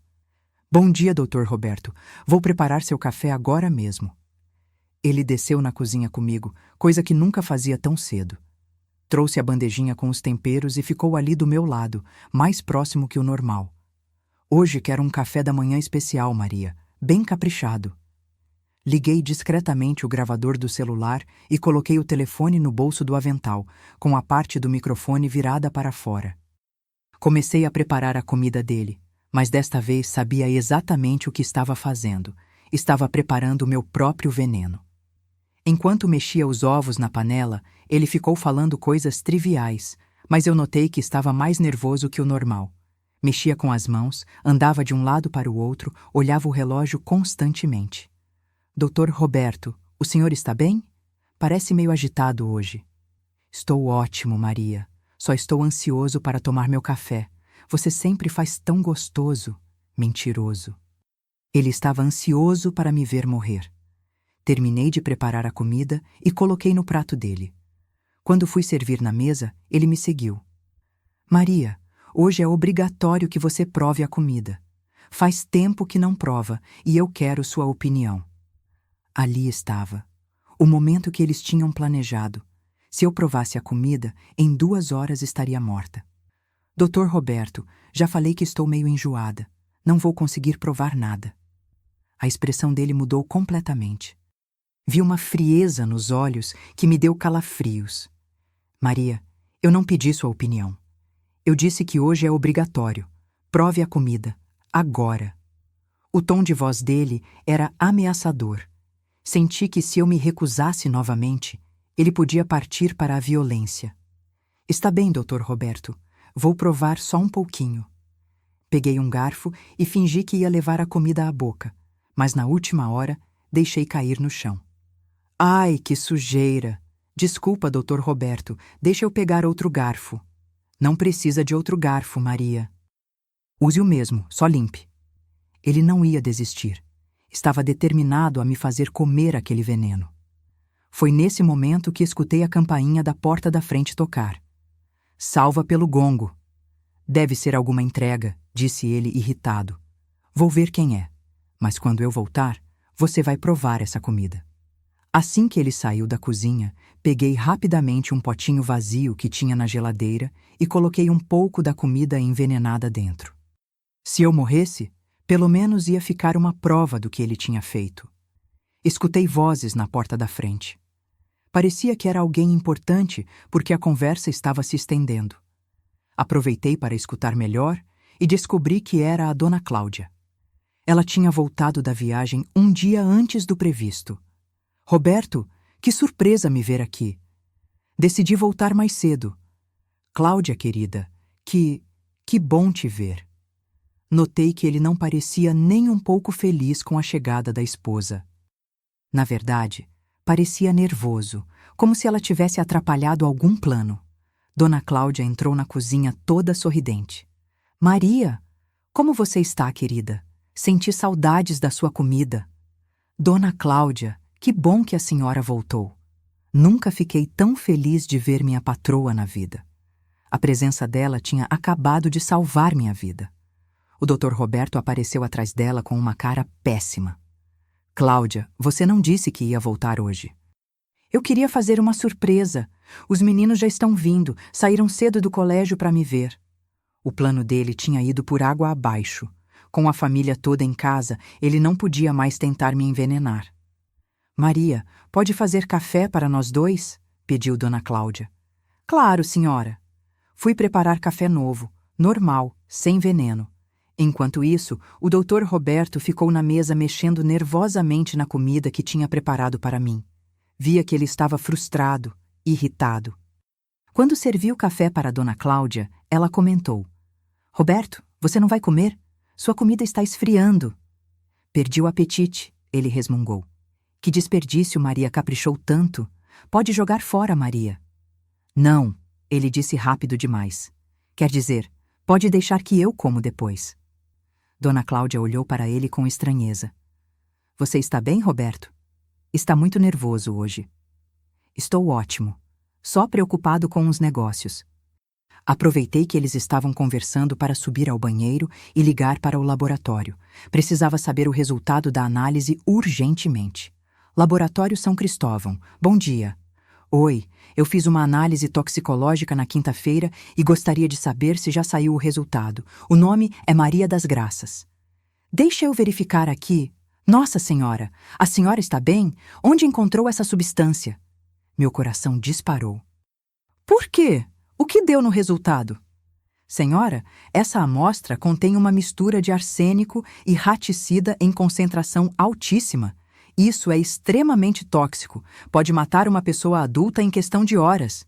S1: Bom dia, Dr. Roberto. Vou preparar seu café agora mesmo. Ele desceu na cozinha comigo, coisa que nunca fazia tão cedo. Trouxe a bandejinha com os temperos e ficou ali do meu lado, mais próximo que o normal. Hoje quero um café da manhã especial, Maria, bem caprichado. Liguei discretamente o gravador do celular e coloquei o telefone no bolso do avental, com a parte do microfone virada para fora. Comecei a preparar a comida dele, mas desta vez sabia exatamente o que estava fazendo. Estava preparando o meu próprio veneno. Enquanto mexia os ovos na panela, ele ficou falando coisas triviais, mas eu notei que estava mais nervoso que o normal. Mexia com as mãos, andava de um lado para o outro, olhava o relógio constantemente. Dr. Roberto, o senhor está bem? Parece meio agitado hoje. Estou ótimo, Maria. Só estou ansioso para tomar meu café. Você sempre faz tão gostoso. Mentiroso. Ele estava ansioso para me ver morrer. Terminei de preparar a comida e coloquei no prato dele. Quando fui servir na mesa, ele me seguiu. Maria, hoje é obrigatório que você prove a comida. Faz tempo que não prova e eu quero sua opinião. Ali estava, o momento que eles tinham planejado. Se eu provasse a comida, em 2 horas estaria morta. Dr. Roberto, já falei que estou meio enjoada. Não vou conseguir provar nada. A expressão dele mudou completamente. Vi uma frieza nos olhos que me deu calafrios. Maria, eu não pedi sua opinião. Eu disse que hoje é obrigatório. Prove a comida. Agora. O tom de voz dele era ameaçador. Senti que se eu me recusasse novamente, ele podia partir para a violência. Está bem, Dr. Roberto. Vou provar só um pouquinho. Peguei um garfo e fingi que ia levar a comida à boca, mas na última hora deixei cair no chão. Ai, que sujeira! Desculpa, Dr. Roberto, deixa eu pegar outro garfo. Não precisa de outro garfo, Maria. Use o mesmo, só limpe. Ele não ia desistir. Estava determinado a me fazer comer aquele veneno. Foi nesse momento que escutei a campainha da porta da frente tocar. Salva pelo gongo. Deve ser alguma entrega, disse ele irritado. Vou ver quem é, mas quando eu voltar, você vai provar essa comida. Assim que ele saiu da cozinha, peguei rapidamente um potinho vazio que tinha na geladeira e coloquei um pouco da comida envenenada dentro. Se eu morresse, pelo menos ia ficar uma prova do que ele tinha feito. Escutei vozes na porta da frente. Parecia que era alguém importante porque a conversa estava se estendendo. Aproveitei para escutar melhor e descobri que era a Dona Cláudia. Ela tinha voltado da viagem um dia antes do previsto. Roberto, que surpresa me ver aqui. Decidi voltar mais cedo. Cláudia, querida, que bom te ver. Notei que ele não parecia nem um pouco feliz com a chegada da esposa. Na verdade, parecia nervoso, como se ela tivesse atrapalhado algum plano. Dona Cláudia entrou na cozinha toda sorridente. Maria, como você está, querida? Senti saudades da sua comida. Dona Cláudia, que bom que a senhora voltou. Nunca fiquei tão feliz de ver minha patroa na vida. A presença dela tinha acabado de salvar minha vida. O Dr. Roberto apareceu atrás dela com uma cara péssima. Cláudia, você não disse que ia voltar hoje. Eu queria fazer uma surpresa. Os meninos já estão vindo, saíram cedo do colégio para me ver. O plano dele tinha ido por água abaixo. Com a família toda em casa, ele não podia mais tentar me envenenar. Maria, pode fazer café para nós dois? Pediu Dona Cláudia. Claro, senhora. Fui preparar café novo, normal, sem veneno. Enquanto isso, o Dr. Roberto ficou na mesa mexendo nervosamente na comida que tinha preparado para mim. Via que ele estava frustrado, irritado. Quando servi o café para Dona Cláudia, ela comentou: Roberto, você não vai comer? Sua comida está esfriando. Perdi o apetite, ele resmungou. Que desperdício, Maria caprichou tanto. Pode jogar fora, Maria. Não, ele disse rápido demais. Quer dizer, pode deixar que eu como depois. Dona Cláudia olhou para ele com estranheza. Você está bem, Roberto? Está muito nervoso hoje. Estou ótimo. Só preocupado com os negócios. Aproveitei que eles estavam conversando para subir ao banheiro e ligar para o laboratório. Precisava saber o resultado da análise urgentemente. Laboratório São Cristóvão. Bom dia. Oi, eu fiz uma análise toxicológica na quinta-feira e gostaria de saber se já saiu o resultado. O nome é Maria das Graças. Deixa eu verificar aqui. Nossa Senhora, a senhora está bem? Onde encontrou essa substância? Meu coração disparou. Por quê? O que deu no resultado? Senhora, essa amostra contém uma mistura de arsênico e raticida em concentração altíssima. Isso é extremamente tóxico. Pode matar uma pessoa adulta em questão de horas.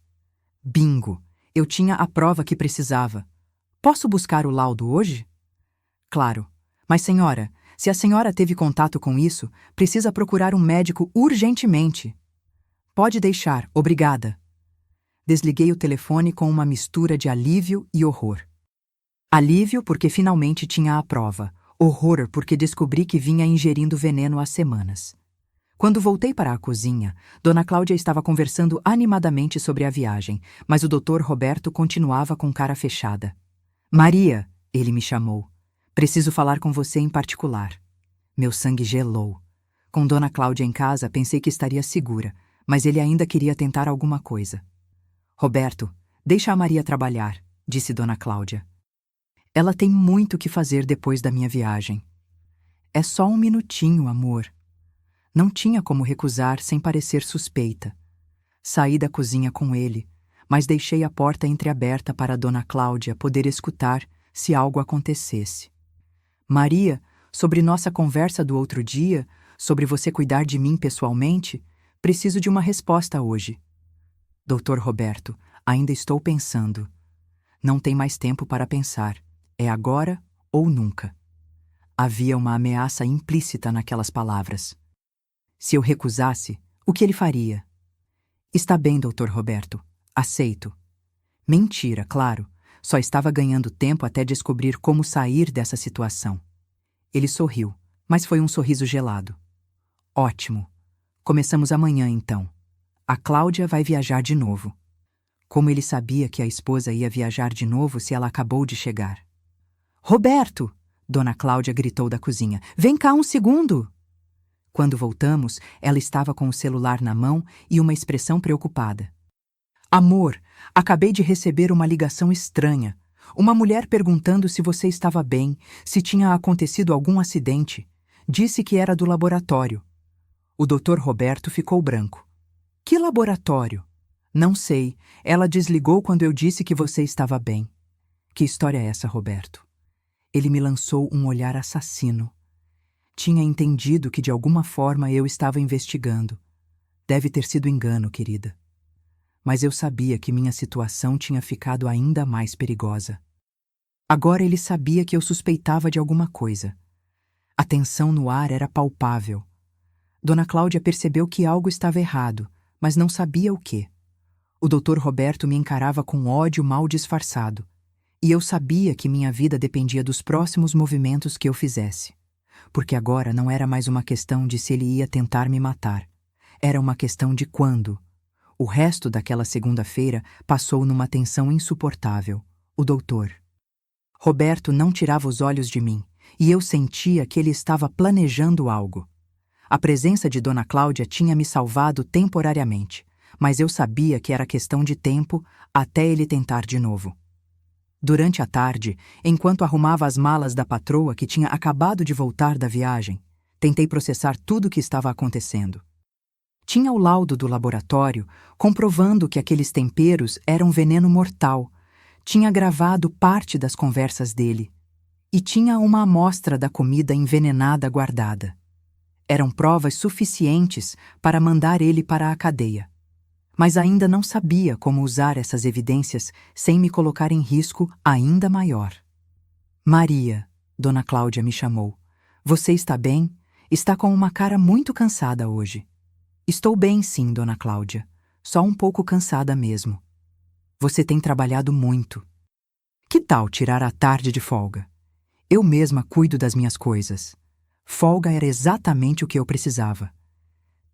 S1: Bingo! Eu tinha a prova que precisava. Posso buscar o laudo hoje? Claro. Mas, senhora, se a senhora teve contato com isso, precisa procurar um médico urgentemente. Pode deixar, obrigada. Desliguei o telefone com uma mistura de alívio e horror. Alívio porque finalmente tinha a prova. Horror porque descobri que vinha ingerindo veneno há semanas. Quando voltei para a cozinha, Dona Cláudia estava conversando animadamente sobre a viagem, mas o Dr. Roberto continuava com cara fechada. Maria, ele me chamou. Preciso falar com você em particular. Meu sangue gelou. Com Dona Cláudia em casa, pensei que estaria segura, mas ele ainda queria tentar alguma coisa. Roberto, deixa a Maria trabalhar, disse Dona Cláudia. Ela tem muito o que fazer depois da minha viagem. É só um minutinho, amor. Não tinha como recusar sem parecer suspeita. Saí da cozinha com ele, mas deixei a porta entreaberta para a Dona Cláudia poder escutar se algo acontecesse. Maria, sobre nossa conversa do outro dia, sobre você cuidar de mim pessoalmente, preciso de uma resposta hoje. Doutor Roberto, ainda estou pensando. Não tem mais tempo para pensar. É agora ou nunca. Havia uma ameaça implícita naquelas palavras. Se eu recusasse, o que ele faria? Está bem, Dr. Roberto. Aceito. Mentira, claro. Só estava ganhando tempo até descobrir como sair dessa situação. Ele sorriu, mas foi um sorriso gelado. Ótimo. Começamos amanhã, então. A Cláudia vai viajar de novo. Como ele sabia que a esposa ia viajar de novo se ela acabou de chegar? Roberto! Dona Cláudia gritou da cozinha. Vem cá um segundo! Quando voltamos, ela estava com o celular na mão e uma expressão preocupada. Amor, acabei de receber uma ligação estranha. Uma mulher perguntando se você estava bem, se tinha acontecido algum acidente. Disse que era do laboratório. O Dr. Roberto ficou branco. Que laboratório? Não sei. Ela desligou quando eu disse que você estava bem. Que história é essa, Roberto? Ele me lançou um olhar assassino. Tinha entendido que de alguma forma eu estava investigando. Deve ter sido engano, querida. Mas eu sabia que minha situação tinha ficado ainda mais perigosa. Agora ele sabia que eu suspeitava de alguma coisa. A tensão no ar era palpável. Dona Cláudia percebeu que algo estava errado, mas não sabia o quê. O Dr. Roberto me encarava com ódio mal disfarçado. E eu sabia que minha vida dependia dos próximos movimentos que eu fizesse. Porque agora não era mais uma questão de se ele ia tentar me matar. Era uma questão de quando. O resto daquela segunda-feira passou numa tensão insuportável. O doutor. Roberto não tirava os olhos de mim, e eu sentia que ele estava planejando algo. A presença de Dona Cláudia tinha me salvado temporariamente, mas eu sabia que era questão de tempo até ele tentar de novo. Durante a tarde, enquanto arrumava as malas da patroa que tinha acabado de voltar da viagem, tentei processar tudo o que estava acontecendo. Tinha o laudo do laboratório comprovando que aqueles temperos eram veneno mortal, tinha gravado parte das conversas dele e tinha uma amostra da comida envenenada guardada. Eram provas suficientes para mandar ele para a cadeia. Mas ainda não sabia como usar essas evidências sem me colocar em risco ainda maior. Maria, Dona Cláudia me chamou. Você está bem? Está com uma cara muito cansada hoje. Estou bem, sim, Dona Cláudia. Só um pouco cansada mesmo. Você tem trabalhado muito. Que tal tirar a tarde de folga? Eu mesma cuido das minhas coisas. Folga era exatamente o que eu precisava.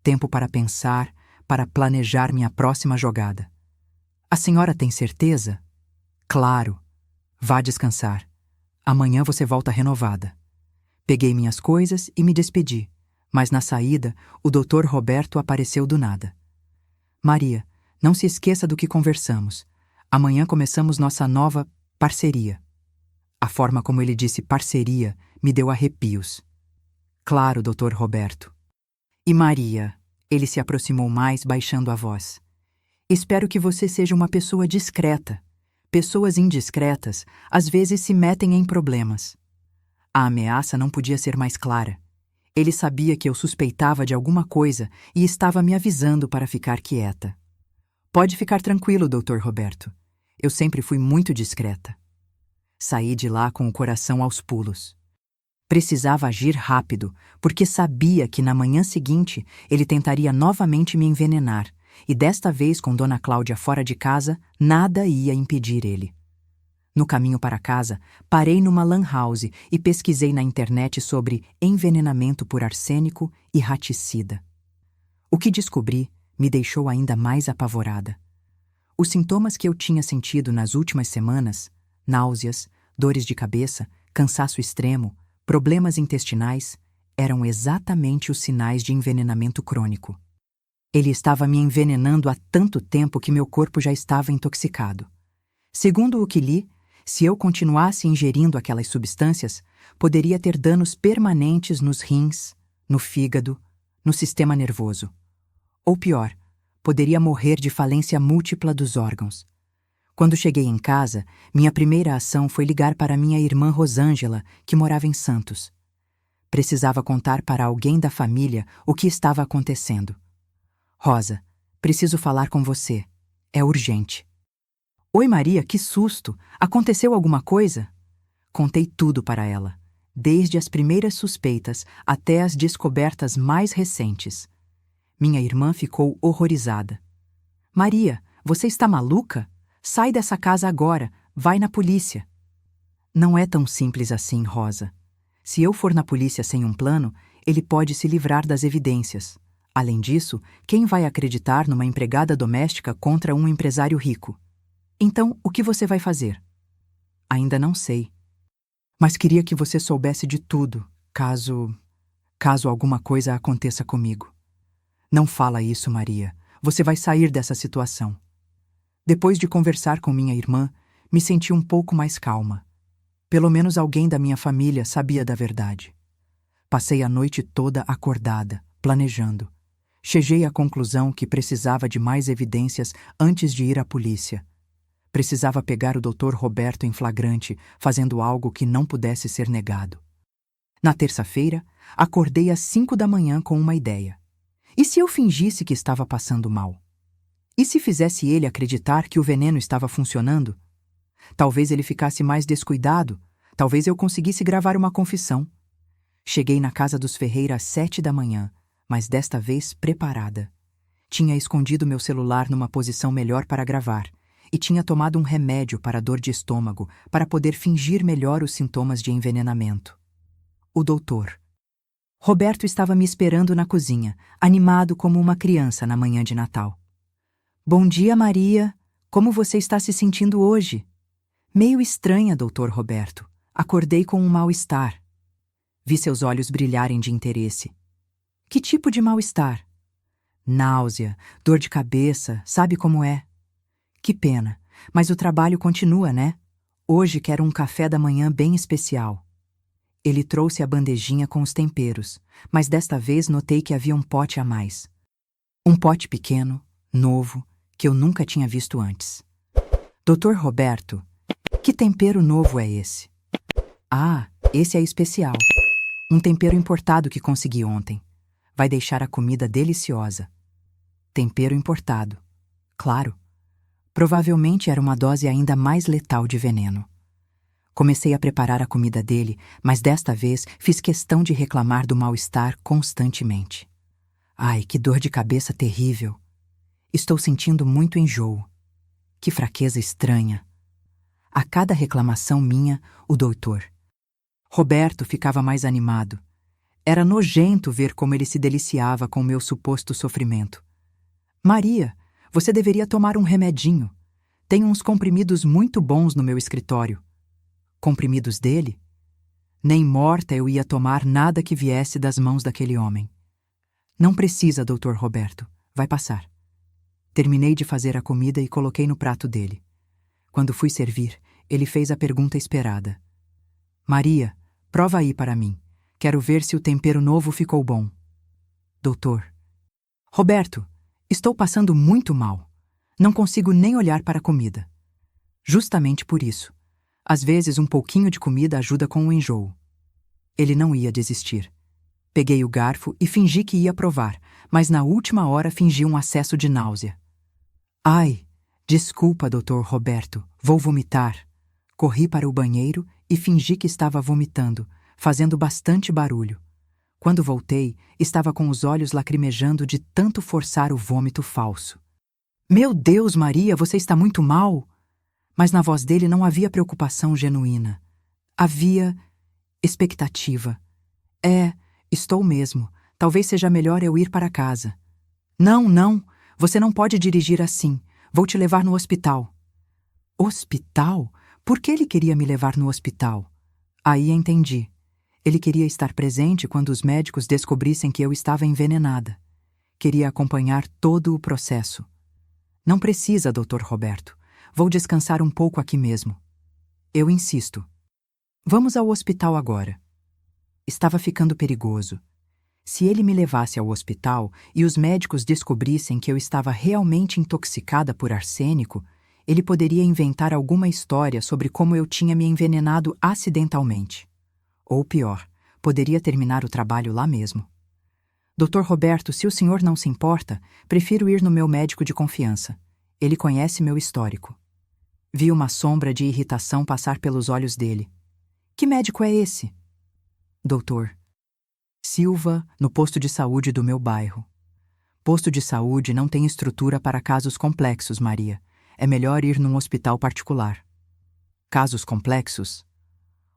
S1: Tempo para pensar, para planejar minha próxima jogada. A senhora tem certeza? Claro. Vá descansar. Amanhã você volta renovada. Peguei minhas coisas e me despedi, mas na saída o Dr. Roberto apareceu do nada. Maria, não se esqueça do que conversamos. Amanhã começamos nossa nova parceria. A forma como ele disse parceria me deu arrepios. Claro, Dr. Roberto. E Maria, ele se aproximou mais, baixando a voz. Espero que você seja uma pessoa discreta. Pessoas indiscretas às vezes se metem em problemas. A ameaça não podia ser mais clara. Ele sabia que eu suspeitava de alguma coisa e estava me avisando para ficar quieta. Pode ficar tranquilo, Dr. Roberto. Eu sempre fui muito discreta. Saí de lá com o coração aos pulos. Precisava agir rápido, porque sabia que na manhã seguinte ele tentaria novamente me envenenar, e desta vez com Dona Cláudia fora de casa, nada ia impedir ele. No caminho para casa, parei numa lan house e pesquisei na internet sobre envenenamento por arsênico e raticida. O que descobri me deixou ainda mais apavorada. Os sintomas que eu tinha sentido nas últimas semanas, náuseas, dores de cabeça, cansaço extremo, problemas intestinais, eram exatamente os sinais de envenenamento crônico. Ele estava me envenenando há tanto tempo que meu corpo já estava intoxicado. Segundo o que li, se eu continuasse ingerindo aquelas substâncias, poderia ter danos permanentes nos rins, no fígado, no sistema nervoso. Ou pior, poderia morrer de falência múltipla dos órgãos. Quando cheguei em casa, minha primeira ação foi ligar para minha irmã Rosângela, que morava em Santos. Precisava contar para alguém da família o que estava acontecendo. Rosa, preciso falar com você. É urgente. Oi, Maria, que susto! Aconteceu alguma coisa? Contei tudo para ela, desde as primeiras suspeitas até as descobertas mais recentes. Minha irmã ficou horrorizada. Maria, você está maluca? Sai dessa casa agora, vai na polícia. Não é tão simples assim, Rosa. Se eu for na polícia sem um plano, ele pode se livrar das evidências. Além disso, quem vai acreditar numa empregada doméstica contra um empresário rico? Então, o que você vai fazer? Ainda não sei. Mas queria que você soubesse de tudo, caso alguma coisa aconteça comigo. Não fala isso, Maria. Você vai sair dessa situação. Depois de conversar com minha irmã, me senti um pouco mais calma. Pelo menos alguém da minha família sabia da verdade. Passei a noite toda acordada, planejando. Cheguei à conclusão que precisava de mais evidências antes de ir à polícia. Precisava pegar o Dr. Roberto em flagrante, fazendo algo que não pudesse ser negado. Na terça-feira, acordei às 5 da manhã com uma ideia. E se eu fingisse que estava passando mal? E se fizesse ele acreditar que o veneno estava funcionando? Talvez ele ficasse mais descuidado, talvez eu conseguisse gravar uma confissão. Cheguei na casa dos Ferreira às 7 da manhã, mas desta vez preparada. Tinha escondido meu celular numa posição melhor para gravar e tinha tomado um remédio para dor de estômago para poder fingir melhor os sintomas de envenenamento. O doutor Roberto estava me esperando na cozinha, animado como uma criança na manhã de Natal. Bom dia, Maria. Como você está se sentindo hoje? Meio estranha, Dr. Roberto. Acordei com um mal-estar. Vi seus olhos brilharem de interesse. Que tipo de mal-estar? Náusea, dor de cabeça, sabe como é? Que pena, mas o trabalho continua, né? Hoje quero um café da manhã bem especial. Ele trouxe a bandejinha com os temperos, mas desta vez notei que havia um pote a mais. Um pote pequeno, novo, que eu nunca tinha visto antes. Doutor Roberto, que tempero novo é esse? Ah, esse é especial. Um tempero importado que consegui ontem. Vai deixar a comida deliciosa. Tempero importado. Claro. Provavelmente era uma dose ainda mais letal de veneno. Comecei a preparar a comida dele, mas desta vez fiz questão de reclamar do mal-estar constantemente. Ai, que dor de cabeça terrível. Estou sentindo muito enjoo. Que fraqueza estranha. A cada reclamação minha, o doutor Roberto ficava mais animado. Era nojento ver como ele se deliciava com o meu suposto sofrimento. Maria, você deveria tomar um remedinho. Tenho uns comprimidos muito bons no meu escritório. Comprimidos dele? Nem morta eu ia tomar nada que viesse das mãos daquele homem. Não precisa, doutor Roberto. Vai passar. Terminei de fazer a comida e coloquei no prato dele. Quando fui servir, ele fez a pergunta esperada. Maria, prova aí para mim. Quero ver se o tempero novo ficou bom. Doutor. Roberto, estou passando muito mal. Não consigo nem olhar para a comida. Justamente por isso. Às vezes um pouquinho de comida ajuda com o enjoo. Ele não ia desistir. Peguei o garfo e fingi que ia provar, mas na última hora fingi um acesso de náusea. Ai, desculpa, doutor Roberto, vou vomitar. Corri para o banheiro e fingi que estava vomitando, fazendo bastante barulho. Quando voltei, estava com os olhos lacrimejando de tanto forçar o vômito falso. Meu Deus, Maria, você está muito mal? Mas na voz dele não havia preocupação genuína. Havia expectativa. Estou mesmo. Talvez seja melhor eu ir para casa. Não, você não pode dirigir assim. Vou te levar no hospital. Hospital? Por que ele queria me levar no hospital? Aí entendi. Ele queria estar presente quando os médicos descobrissem que eu estava envenenada. Queria acompanhar todo o processo. Não precisa, doutor Roberto. Vou descansar um pouco aqui mesmo. Eu insisto. Vamos ao hospital agora. Estava ficando perigoso. Se ele me levasse ao hospital e os médicos descobrissem que eu estava realmente intoxicada por arsênico, ele poderia inventar alguma história sobre como eu tinha me envenenado acidentalmente. Ou pior, poderia terminar o trabalho lá mesmo. Doutor Roberto, se o senhor não se importa, prefiro ir no meu médico de confiança. Ele conhece meu histórico. Vi uma sombra de irritação passar pelos olhos dele. Que médico é esse? Doutor Silva, no posto de saúde do meu bairro. Posto de saúde não tem estrutura para casos complexos, Maria. É melhor ir num hospital particular. Casos complexos?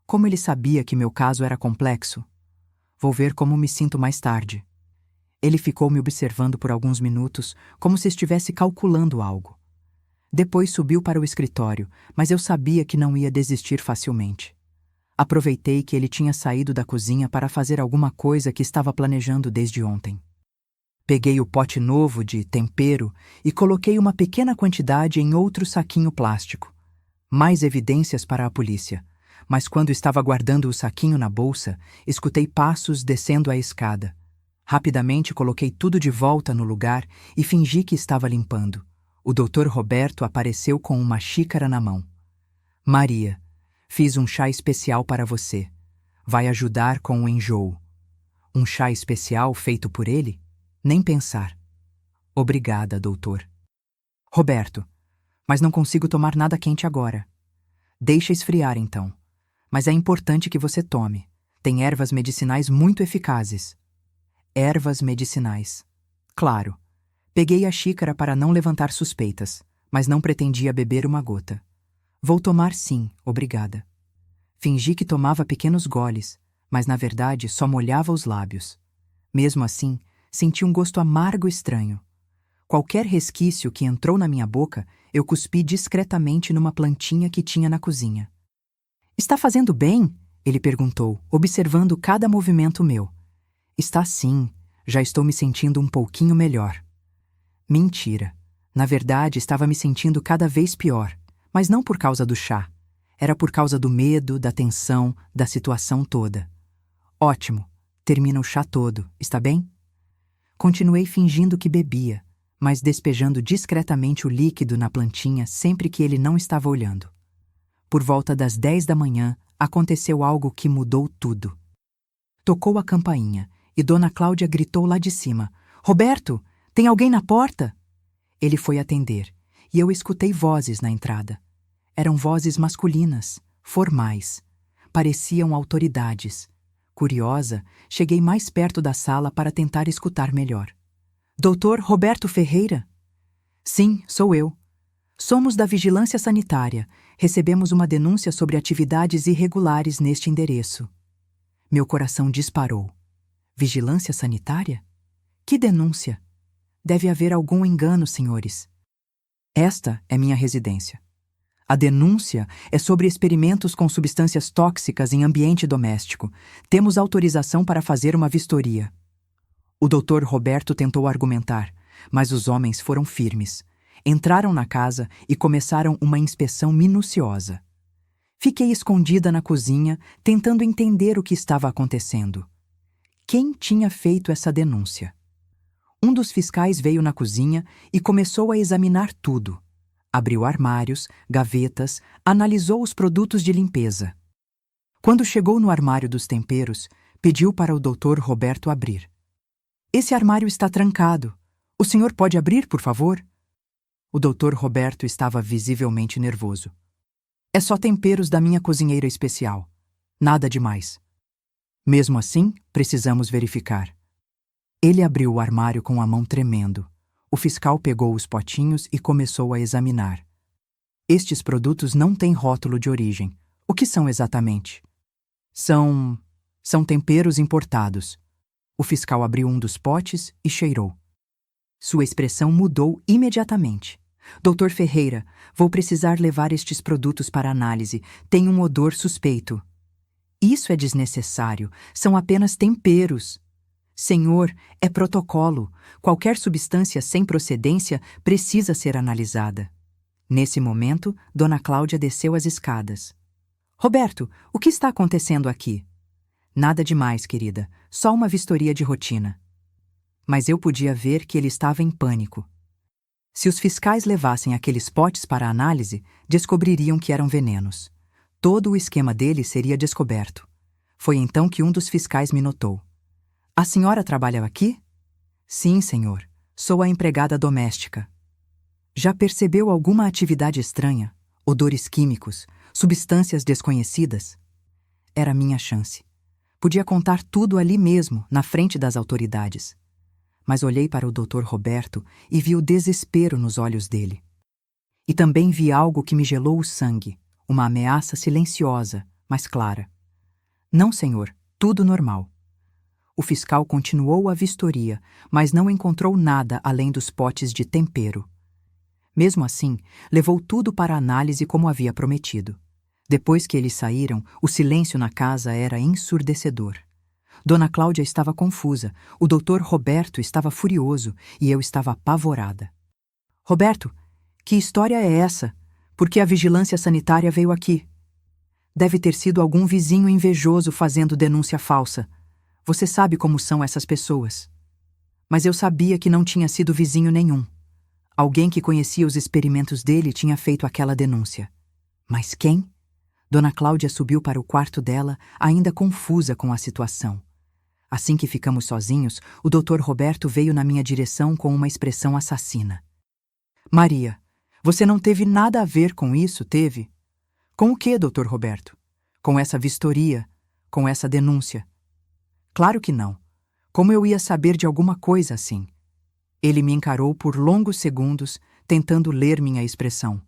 S1: Como ele sabia que meu caso era complexo? Vou ver como me sinto mais tarde. Ele ficou me observando por alguns minutos, como se estivesse calculando algo. Depois subiu para o escritório, mas eu sabia que não ia desistir facilmente. Aproveitei que ele tinha saído da cozinha para fazer alguma coisa que estava planejando desde ontem. Peguei o pote novo de tempero e coloquei uma pequena quantidade em outro saquinho plástico. Mais evidências para a polícia, mas quando estava guardando o saquinho na bolsa, escutei passos descendo a escada. Rapidamente coloquei tudo de volta no lugar e fingi que estava limpando. O doutor Roberto apareceu com uma xícara na mão. Maria, fiz um chá especial para você. Vai ajudar com o enjoo. Um chá especial feito por ele? Nem pensar. Obrigada, doutor. Roberto, mas não consigo tomar nada quente agora. Deixa esfriar então. Mas é importante que você tome. Tem ervas medicinais muito eficazes. Ervas medicinais. Claro. Peguei a xícara para não levantar suspeitas, mas não pretendia beber uma gota. Vou tomar sim, obrigada. Fingi que tomava pequenos goles, mas na verdade só molhava os lábios. Mesmo assim, senti um gosto amargo estranho. Qualquer resquício que entrou na minha boca, eu cuspi discretamente numa plantinha que tinha na cozinha. Está fazendo bem? Ele perguntou, observando cada movimento meu. Está sim, Já estou me sentindo um pouquinho melhor. Mentira. Na verdade, estava me sentindo cada vez pior, mas não por causa do chá. Era por causa do medo, da tensão, da situação toda. Ótimo. Termina o chá todo, está bem? Continuei fingindo que bebia, mas despejando discretamente o líquido na plantinha sempre que ele não estava olhando. Por volta das 10 da manhã, aconteceu algo que mudou tudo. Tocou a campainha e Dona Cláudia gritou lá de cima: "Roberto, tem alguém na porta?" Ele foi atender, e eu escutei vozes na entrada. Eram vozes masculinas, formais. Pareciam autoridades. Curiosa, cheguei mais perto da sala para tentar escutar melhor. "Doutor Roberto Ferreira?" "Sim, sou eu. Somos da Vigilância Sanitária. Recebemos uma denúncia sobre atividades irregulares neste endereço." Meu coração disparou. Vigilância Sanitária? Que denúncia? Deve haver algum engano, senhores. Esta é minha residência. A denúncia é sobre experimentos com substâncias tóxicas em ambiente doméstico. Temos autorização para fazer uma vistoria. O doutor Roberto tentou argumentar, mas os homens foram firmes. Entraram na casa e começaram uma inspeção minuciosa. Fiquei escondida na cozinha, tentando entender o que estava acontecendo. Quem tinha feito essa denúncia? Um dos fiscais veio na cozinha e começou a examinar tudo. Abriu armários, gavetas, analisou os produtos de limpeza. Quando chegou no armário dos temperos, pediu para o doutor Roberto abrir. "Esse armário está trancado. O senhor pode abrir, por favor?" O doutor Roberto estava visivelmente nervoso. "É só temperos da minha cozinheira especial. Nada demais." "Mesmo assim, precisamos verificar." Ele abriu o armário com a mão tremendo. O fiscal pegou os potinhos e começou a examinar. "Estes produtos não têm rótulo de origem. O que são exatamente?" São temperos importados." O fiscal abriu um dos potes e cheirou. Sua expressão mudou imediatamente. "Doutor Ferreira, vou precisar levar estes produtos para análise. Tem um odor suspeito." "Isso é desnecessário. São apenas temperos." "Senhor, é protocolo. Qualquer substância sem procedência precisa ser analisada." Nesse momento, Dona Cláudia desceu as escadas. "Roberto, o que está acontecendo aqui?" "Nada demais, querida. Só uma vistoria de rotina." Mas eu podia ver que ele estava em pânico. Se os fiscais levassem aqueles potes para análise, descobririam que eram venenos. Todo o esquema dele seria descoberto. Foi então que um dos fiscais me notou. "A senhora trabalha aqui?" "Sim, senhor. Sou a empregada doméstica." "Já percebeu alguma atividade estranha? Odores químicos? Substâncias desconhecidas?" Era minha chance. Podia contar tudo ali mesmo, na frente das autoridades. Mas olhei para o Dr. Roberto e vi o desespero nos olhos dele. E também vi algo que me gelou o sangue, uma ameaça silenciosa, mas clara. "Não, senhor, tudo normal." O fiscal continuou a vistoria, mas não encontrou nada além dos potes de tempero. Mesmo assim, levou tudo para análise como havia prometido. Depois que eles saíram, o silêncio na casa era ensurdecedor. Dona Cláudia estava confusa, o doutor Roberto estava furioso e eu estava apavorada. "Roberto, que história é essa? Por que a vigilância sanitária veio aqui?" "Deve ter sido algum vizinho invejoso fazendo denúncia falsa. Você sabe como são essas pessoas." Mas eu sabia que não tinha sido vizinho nenhum. Alguém que conhecia os experimentos dele tinha feito aquela denúncia. Mas quem? Dona Cláudia subiu para o quarto dela, ainda confusa com a situação. Assim que ficamos sozinhos, o Dr. Roberto veio na minha direção com uma expressão assassina. "Maria, você não teve nada a ver com isso, teve?" "Com o quê, Dr. Roberto?" "Com essa vistoria, com essa denúncia." "Claro que não. Como eu ia saber de alguma coisa assim?" Ele me encarou por longos segundos, tentando ler minha expressão.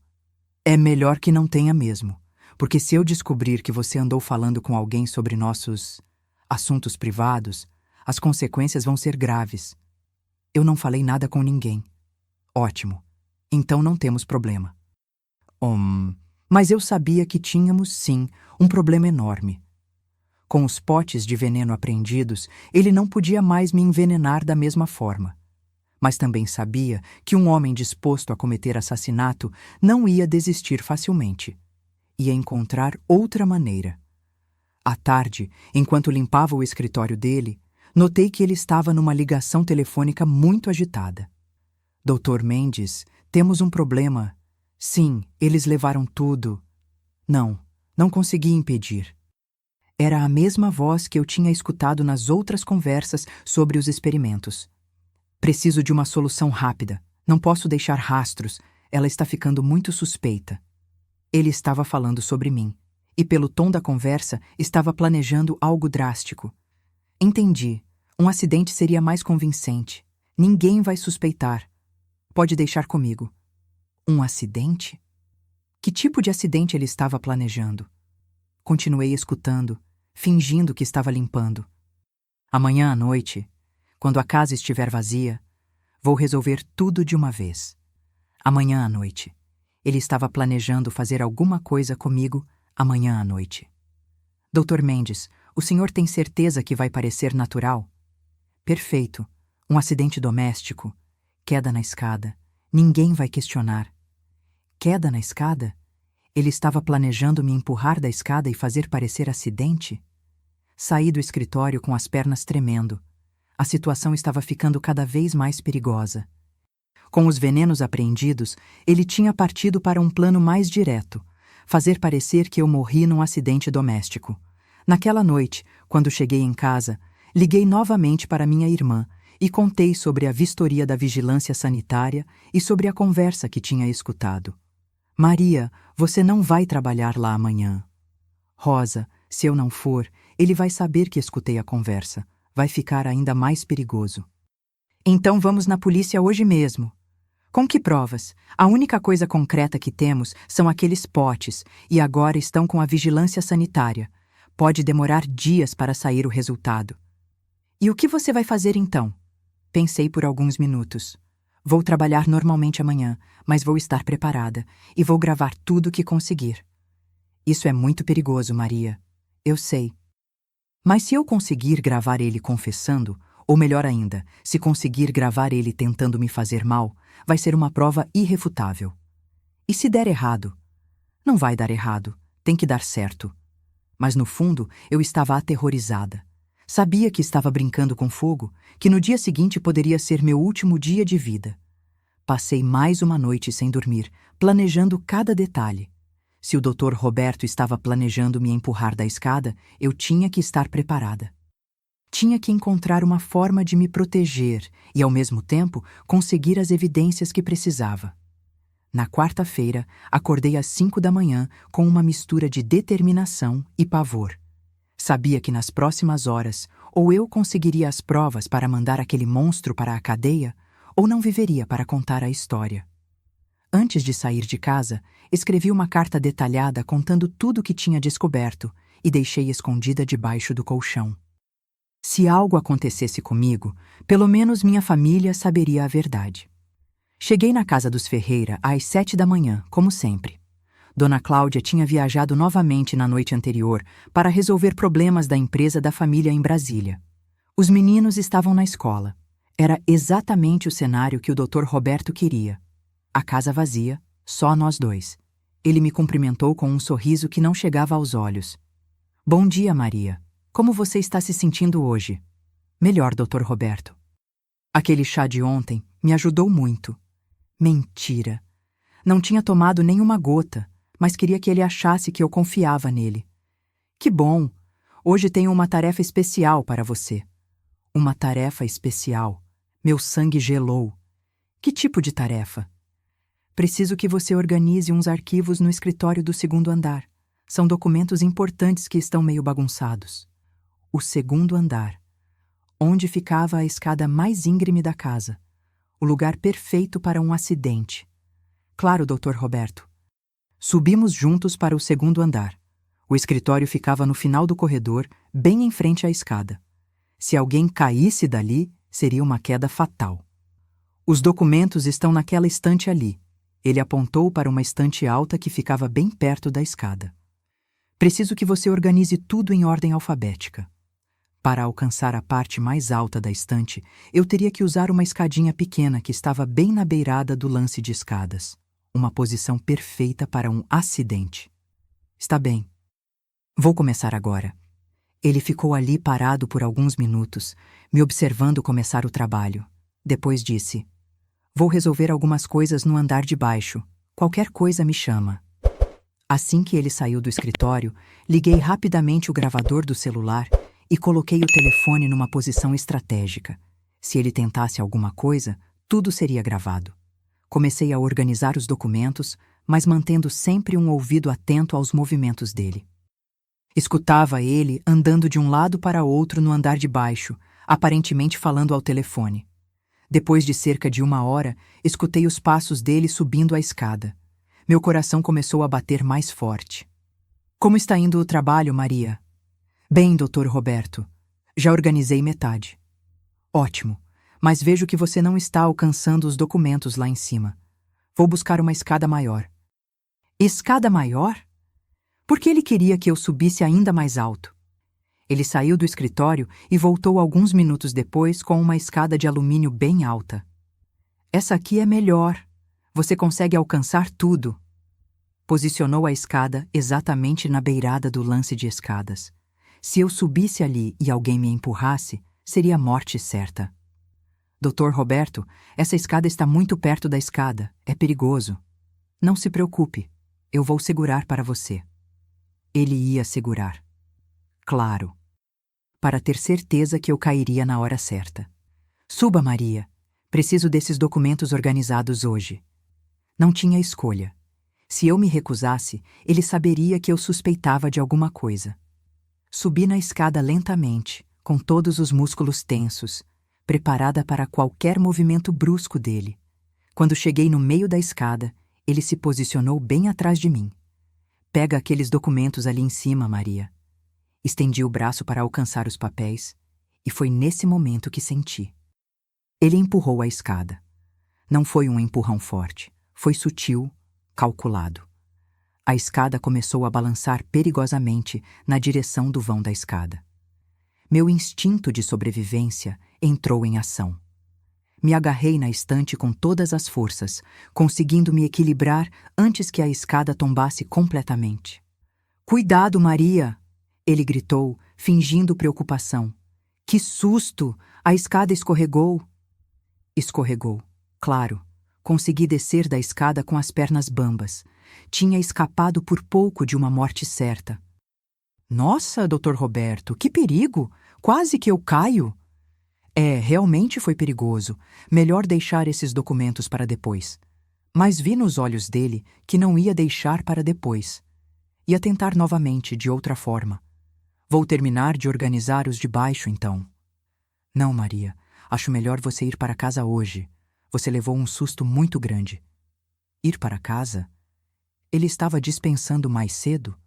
S1: "É melhor que não tenha mesmo, porque se eu descobrir que você andou falando com alguém sobre nossos assuntos privados, as consequências vão ser graves." "Eu não falei nada com ninguém." "Ótimo. Então não temos problema." Mas eu sabia que tínhamos, sim, um problema enorme. Com os potes de veneno apreendidos, ele não podia mais me envenenar da mesma forma. Mas também sabia que um homem disposto a cometer assassinato não ia desistir facilmente. Ia encontrar outra maneira. À tarde, enquanto limpava o escritório dele, notei que ele estava numa ligação telefônica muito agitada. Dr. Mendes, temos um problema. Sim, eles levaram tudo. Não consegui impedir. Era a mesma voz que eu tinha escutado nas outras conversas sobre os experimentos. Preciso de uma solução rápida. Não posso deixar rastros. Ela está ficando muito suspeita. Ele estava falando sobre mim. E pelo tom da conversa, estava planejando algo drástico. Entendi. Um acidente seria mais convincente. Ninguém vai suspeitar. Pode deixar comigo. Um acidente? Que tipo de acidente ele estava planejando? Continuei escutando, fingindo que estava limpando. Amanhã à noite, quando a casa estiver vazia, vou resolver tudo de uma vez. Amanhã à noite. Ele estava planejando fazer alguma coisa comigo amanhã à noite. Dr. Mendes, o senhor tem certeza que vai parecer natural? Perfeito. Um acidente doméstico. Queda na escada. Ninguém vai questionar. Queda na escada? Ele estava planejando me empurrar da escada e fazer parecer acidente? Saí do escritório com as pernas tremendo. A situação estava ficando cada vez mais perigosa. Com os venenos apreendidos, ele tinha partido para um plano mais direto, fazer parecer que eu morri num acidente doméstico. Naquela noite, quando cheguei em casa, liguei novamente para minha irmã e contei sobre a vistoria da vigilância sanitária e sobre a conversa que tinha escutado. Maria, você não vai trabalhar lá amanhã. Rosa, se eu não for, ele vai saber que escutei a conversa. Vai ficar ainda mais perigoso. Então vamos na polícia hoje mesmo. Com que provas? A única coisa concreta que temos são aqueles potes e agora estão com a vigilância sanitária. Pode demorar dias para sair o resultado. E o que você vai fazer então? Pensei por alguns minutos. Vou trabalhar normalmente amanhã, mas vou estar preparada e vou gravar tudo o que conseguir. Isso é muito perigoso, Maria. Eu sei. Mas se eu conseguir gravar ele confessando, ou melhor ainda, se conseguir gravar ele tentando me fazer mal, vai ser uma prova irrefutável. E se der errado? Não vai dar errado, tem que dar certo. Mas no fundo, eu estava aterrorizada. Sabia que estava brincando com fogo, que no dia seguinte poderia ser meu último dia de vida. Passei mais uma noite sem dormir, planejando cada detalhe. Se o Dr. Roberto estava planejando me empurrar da escada, eu tinha que estar preparada. Tinha que encontrar uma forma de me proteger e, ao mesmo tempo, conseguir as evidências que precisava. Na quarta-feira, acordei às 5 da manhã com uma mistura de determinação e pavor. Sabia que nas próximas horas, ou eu conseguiria as provas para mandar aquele monstro para a cadeia, ou não viveria para contar a história. Antes de sair de casa, escrevi uma carta detalhada contando tudo o que tinha descoberto e deixei escondida debaixo do colchão. Se algo acontecesse comigo, pelo menos minha família saberia a verdade. Cheguei na casa dos Ferreira às 7 da manhã, como sempre. Dona Cláudia tinha viajado novamente na noite anterior para resolver problemas da empresa da família em Brasília. Os meninos estavam na escola. Era exatamente o cenário que o Dr. Roberto queria. A casa vazia, só nós dois. Ele me cumprimentou com um sorriso que não chegava aos olhos. Bom dia, Maria. Como você está se sentindo hoje? Melhor, Dr. Roberto. Aquele chá de ontem me ajudou muito. Mentira. Não tinha tomado nenhuma gota, mas queria que ele achasse que eu confiava nele. Que bom! Hoje tenho uma tarefa especial para você. Uma tarefa especial. Meu sangue gelou. Que tipo de tarefa? Preciso que você organize uns arquivos no escritório do segundo andar. São documentos importantes que estão meio bagunçados. O segundo andar. Onde ficava a escada mais íngreme da casa. O lugar perfeito para um acidente. Claro, Dr. Roberto. Subimos juntos para o segundo andar. O escritório ficava no final do corredor, bem em frente à escada. Se alguém caísse dali, seria uma queda fatal. Os documentos estão naquela estante ali. Ele apontou para uma estante alta que ficava bem perto da escada. Preciso que você organize tudo em ordem alfabética. Para alcançar a parte mais alta da estante, eu teria que usar uma escadinha pequena que estava bem na beirada do lance de escadas. Uma posição perfeita para um acidente. Está bem. Vou começar agora. Ele ficou ali parado por alguns minutos, me observando começar o trabalho. Depois disse: Vou resolver algumas coisas no andar de baixo. Qualquer coisa me chama. Assim que ele saiu do escritório, liguei rapidamente o gravador do celular e coloquei o telefone numa posição estratégica. Se ele tentasse alguma coisa, tudo seria gravado. Comecei a organizar os documentos, mas mantendo sempre um ouvido atento aos movimentos dele. Escutava ele andando de um lado para outro no andar de baixo, aparentemente falando ao telefone. Depois de cerca de 1 hora, escutei os passos dele subindo a escada. Meu coração começou a bater mais forte. Como está indo o trabalho, Maria? Bem, Dr. Roberto. Já organizei metade. Ótimo, mas vejo que você não está alcançando os documentos lá em cima. Vou buscar uma escada maior. Escada maior? Porque ele queria que eu subisse ainda mais alto. Ele saiu do escritório e voltou alguns minutos depois com uma escada de alumínio bem alta. Essa aqui é melhor. Você consegue alcançar tudo. Posicionou a escada exatamente na beirada do lance de escadas. Se eu subisse ali e alguém me empurrasse, seria morte certa. Dr. Roberto, essa escada está muito perto da escada. É perigoso. Não se preocupe. Eu vou segurar para você. Ele ia segurar. Claro. Para ter certeza que eu cairia na hora certa. Suba, Maria. Preciso desses documentos organizados hoje. Não tinha escolha. Se eu me recusasse, ele saberia que eu suspeitava de alguma coisa. Subi na escada lentamente, com todos os músculos tensos, preparada para qualquer movimento brusco dele. Quando cheguei no meio da escada, ele se posicionou bem atrás de mim. Pega aqueles documentos ali em cima, Maria. Estendi o braço para alcançar os papéis, e foi nesse momento que senti. Ele empurrou a escada. Não foi um empurrão forte, foi sutil, calculado. A escada começou a balançar perigosamente na direção do vão da escada. Meu instinto de sobrevivência entrou em ação. Me agarrei na estante com todas as forças, conseguindo me equilibrar antes que a escada tombasse completamente. Cuidado, Maria! Ele gritou, fingindo preocupação. Que susto! A escada escorregou. Escorregou, claro. Consegui descer da escada com as pernas bambas. Tinha escapado por pouco de uma morte certa. Nossa, Dr. Roberto, que perigo! Quase que eu caio! Realmente foi perigoso. Melhor deixar esses documentos para depois. Mas vi nos olhos dele que não ia deixar para depois. Ia tentar novamente, de outra forma. Vou terminar de organizar os de baixo, então. Não, Maria. Acho melhor você ir para casa hoje. Você levou um susto muito grande. Ir para casa? Ele estava dispensando mais cedo?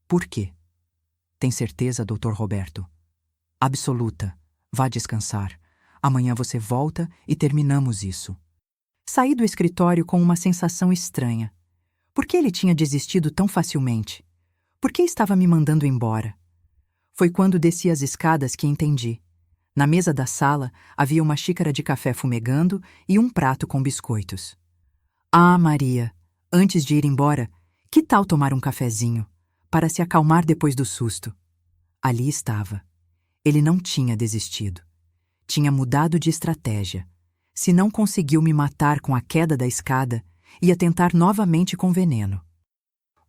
S1: Por quê? Tem certeza, Dr. Roberto? Absoluta. Vá descansar. Amanhã você volta e terminamos isso. Saí do escritório com uma sensação estranha. Por que ele tinha desistido tão facilmente? Por que estava me mandando embora? Foi quando desci as escadas que entendi. Na mesa da sala havia uma xícara de café fumegando e um prato com biscoitos. Ah, Maria, antes de ir embora, que tal tomar um cafezinho, para se acalmar depois do susto? Ali estava. Ele não tinha desistido. Tinha mudado de estratégia. Se não conseguiu me matar com a queda da escada, ia tentar novamente com veneno.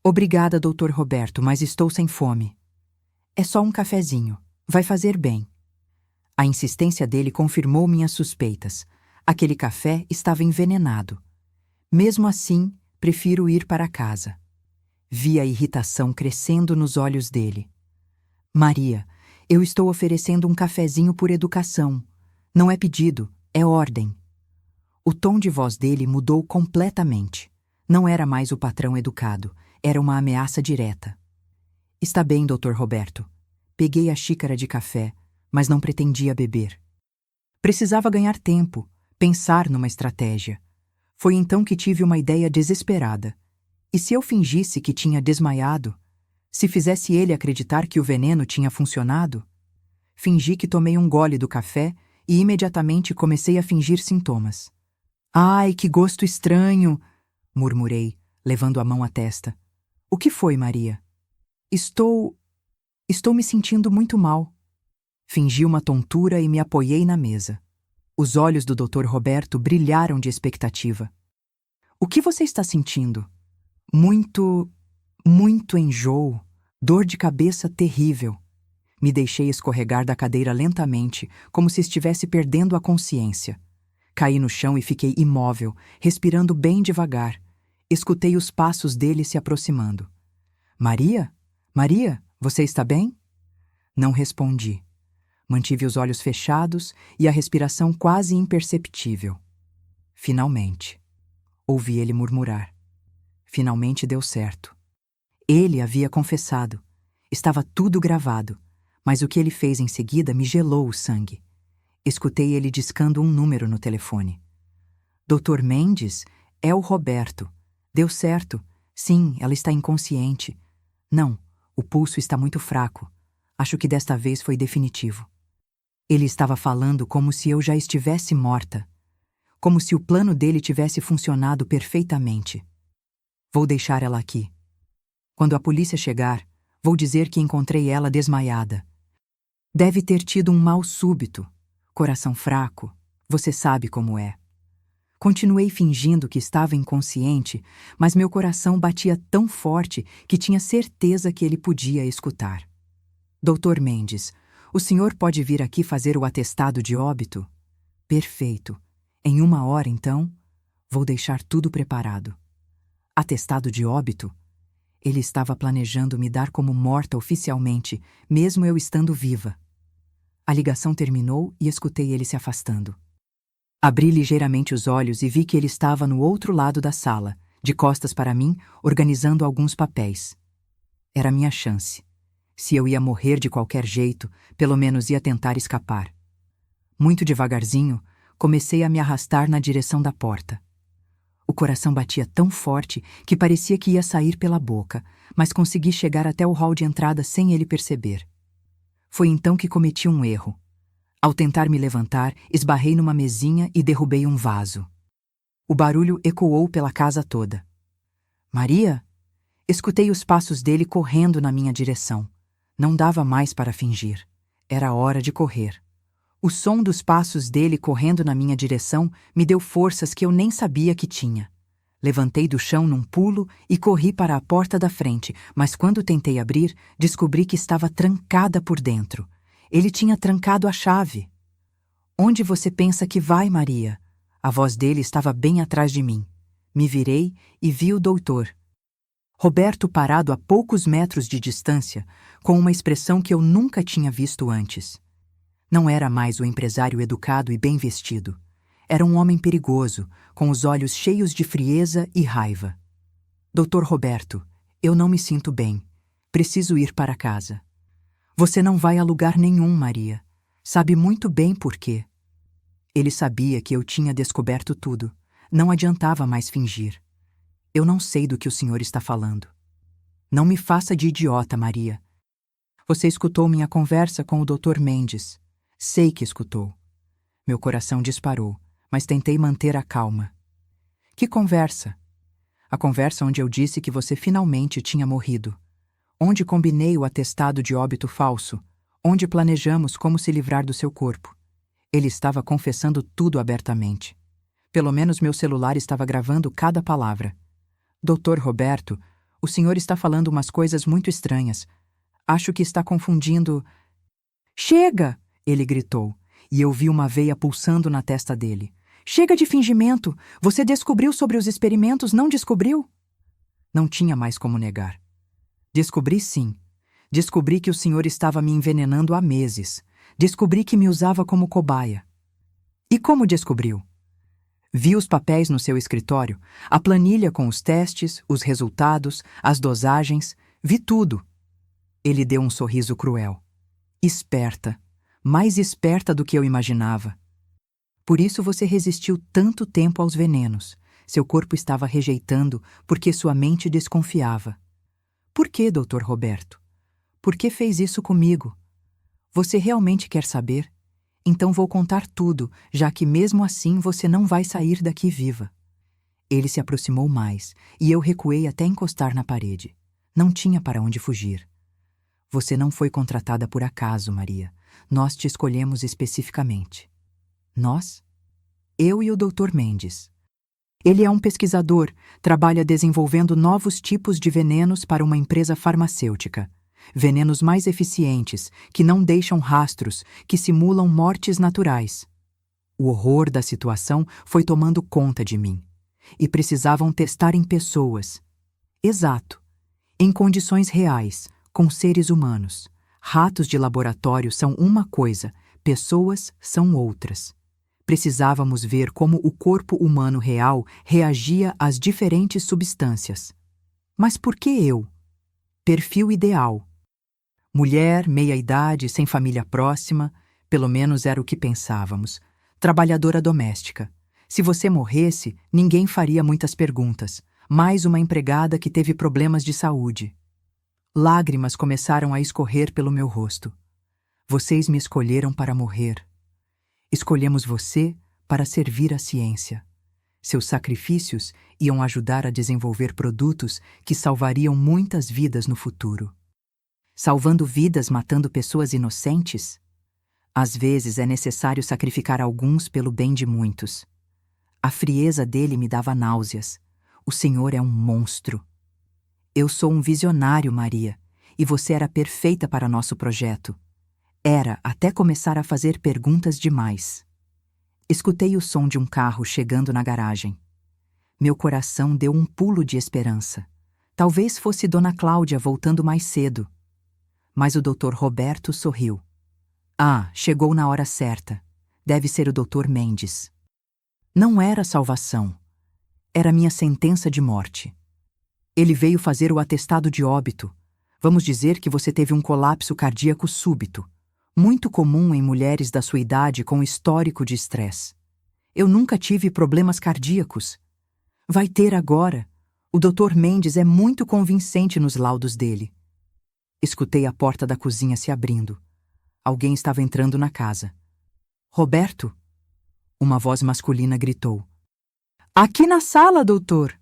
S1: Obrigada, Dr. Roberto, mas estou sem fome. É só um cafezinho. Vai fazer bem. A insistência dele confirmou minhas suspeitas. Aquele café estava envenenado. Mesmo assim, prefiro ir para casa. Vi a irritação crescendo nos olhos dele. Maria, eu estou oferecendo um cafezinho por educação. Não é pedido, é ordem. O tom de voz dele mudou completamente. Não era mais o patrão educado, era uma ameaça direta. Está bem, Dr. Roberto. Peguei a xícara de café, mas não pretendia beber. Precisava ganhar tempo, pensar numa estratégia. Foi então que tive uma ideia desesperada. E se eu fingisse que tinha desmaiado? Se fizesse ele acreditar que o veneno tinha funcionado? Fingi que tomei um gole do café e imediatamente comecei a fingir sintomas. Ai, que gosto estranho! Murmurei, levando a mão à testa. O que foi, Maria? Estou me sentindo muito mal. Fingi uma tontura e me apoiei na mesa. Os olhos do Dr. Roberto brilharam de expectativa. O que você está sentindo? Muito enjoo, dor de cabeça terrível. Me deixei escorregar da cadeira lentamente, como se estivesse perdendo a consciência. Caí no chão e fiquei imóvel, respirando bem devagar. Escutei os passos dele se aproximando. Maria? Maria, você está bem? Não respondi. Mantive os olhos fechados e a respiração quase imperceptível. Finalmente. Ouvi ele murmurar. Finalmente deu certo. Ele havia confessado. Estava tudo gravado, mas o que ele fez em seguida me gelou o sangue. Escutei ele discando um número no telefone. Dr. Mendes, é o Roberto. Deu certo. Sim, ela está inconsciente. Não, o pulso está muito fraco. Acho que desta vez foi definitivo. Ele estava falando como se eu já estivesse morta. Como se o plano dele tivesse funcionado perfeitamente. Vou deixar ela aqui. Quando a polícia chegar, vou dizer que encontrei ela desmaiada. Deve ter tido um mal súbito. Coração fraco. Você sabe como é. Continuei fingindo que estava inconsciente, mas meu coração batia tão forte que tinha certeza que ele podia escutar. Dr. Mendes, o senhor pode vir aqui fazer o atestado de óbito? Perfeito. Em 1 hora, então, vou deixar tudo preparado. Atestado de óbito? Ele estava planejando me dar como morta oficialmente, mesmo eu estando viva. A ligação terminou e escutei ele se afastando. Abri ligeiramente os olhos e vi que ele estava no outro lado da sala, de costas para mim, organizando alguns papéis. Era minha chance. Se eu ia morrer de qualquer jeito, pelo menos ia tentar escapar. Muito devagarzinho, comecei a me arrastar na direção da porta. O coração batia tão forte que parecia que ia sair pela boca, mas consegui chegar até o hall de entrada sem ele perceber. Foi então que cometi um erro. Ao tentar me levantar, esbarrei numa mesinha e derrubei um vaso. O barulho ecoou pela casa toda. Maria? Escutei os passos dele correndo na minha direção. Não dava mais para fingir. Era hora de correr. O som dos passos dele correndo na minha direção me deu forças que eu nem sabia que tinha. Levantei do chão num pulo e corri para a porta da frente, mas quando tentei abrir, descobri que estava trancada por dentro. Ele tinha trancado a chave. Onde você pensa que vai, Maria? A voz dele estava bem atrás de mim. Me virei e vi o doutor Roberto parado a poucos metros de distância, com uma expressão que eu nunca tinha visto antes. Não era mais o empresário educado e bem vestido. Era um homem perigoso, com os olhos cheios de frieza e raiva. Dr. Roberto, eu não me sinto bem. Preciso ir para casa. Você não vai a lugar nenhum, Maria. Sabe muito bem por quê. Ele sabia que eu tinha descoberto tudo. Não adiantava mais fingir. Eu não sei do que o senhor está falando. Não me faça de idiota, Maria. Você escutou minha conversa com o Dr. Mendes. Sei que escutou. Meu coração disparou, mas tentei manter a calma. Que conversa? A conversa onde eu disse que você finalmente tinha morrido. Onde combinei o atestado de óbito falso. Onde planejamos como se livrar do seu corpo. Ele estava confessando tudo abertamente. Pelo menos meu celular estava gravando cada palavra. Dr. Roberto, o senhor está falando umas coisas muito estranhas. Acho que está confundindo... Chega! Ele gritou, e eu vi uma veia pulsando na testa dele. Chega de fingimento! Você descobriu sobre os experimentos, não descobriu? Não tinha mais como negar. Descobri sim. Descobri que o senhor estava me envenenando há meses. Descobri que me usava como cobaia. E como descobriu? Vi os papéis no seu escritório, a planilha com os testes, os resultados, as dosagens, vi tudo. Ele deu um sorriso cruel. Esperta, mais esperta do que eu imaginava. Por isso você resistiu tanto tempo aos venenos. Seu corpo estava rejeitando porque sua mente desconfiava. Por que, Dr. Roberto? Por que fez isso comigo? Você realmente quer saber? Então vou contar tudo, já que mesmo assim você não vai sair daqui viva. Ele se aproximou mais, e eu recuei até encostar na parede. Não tinha para onde fugir. Você não foi contratada por acaso, Maria. Nós te escolhemos especificamente. Nós? Eu e o Dr. Mendes. Ele é um pesquisador, trabalha desenvolvendo novos tipos de venenos para uma empresa farmacêutica. Venenos mais eficientes, que não deixam rastros, que simulam mortes naturais. O horror da situação foi tomando conta de mim. E precisavam testar em pessoas. Exato. Em condições reais, com seres humanos. Ratos de laboratório são uma coisa, pessoas são outras. Precisávamos ver como o corpo humano real reagia às diferentes substâncias. Mas por que eu? Perfil ideal. Mulher, meia-idade, sem família próxima, pelo menos era o que pensávamos. Trabalhadora doméstica. Se você morresse, ninguém faria muitas perguntas. Mais uma empregada que teve problemas de saúde. Lágrimas começaram a escorrer pelo meu rosto. Vocês me escolheram para morrer. Escolhemos você para servir à ciência. Seus sacrifícios iam ajudar a desenvolver produtos que salvariam muitas vidas no futuro. Salvando vidas matando pessoas inocentes? Às vezes é necessário sacrificar alguns pelo bem de muitos. A frieza dele me dava náuseas. O senhor é um monstro. Eu sou um visionário, Maria, e você era perfeita para nosso projeto. Era até começar a fazer perguntas demais. Escutei o som de um carro chegando na garagem. Meu coração deu um pulo de esperança. Talvez fosse Dona Cláudia voltando mais cedo. Mas o Dr. Roberto sorriu. Ah, chegou na hora certa. Deve ser o Dr. Mendes. Não era salvação. Era minha sentença de morte. Ele veio fazer o atestado de óbito. Vamos dizer que você teve um colapso cardíaco súbito, muito comum em mulheres da sua idade com histórico de estresse. Eu nunca tive problemas cardíacos. Vai ter agora. O Dr. Mendes é muito convincente nos laudos dele. Escutei a porta da cozinha se abrindo. Alguém estava entrando na casa. Roberto? Uma voz masculina gritou. Aqui na sala, doutor!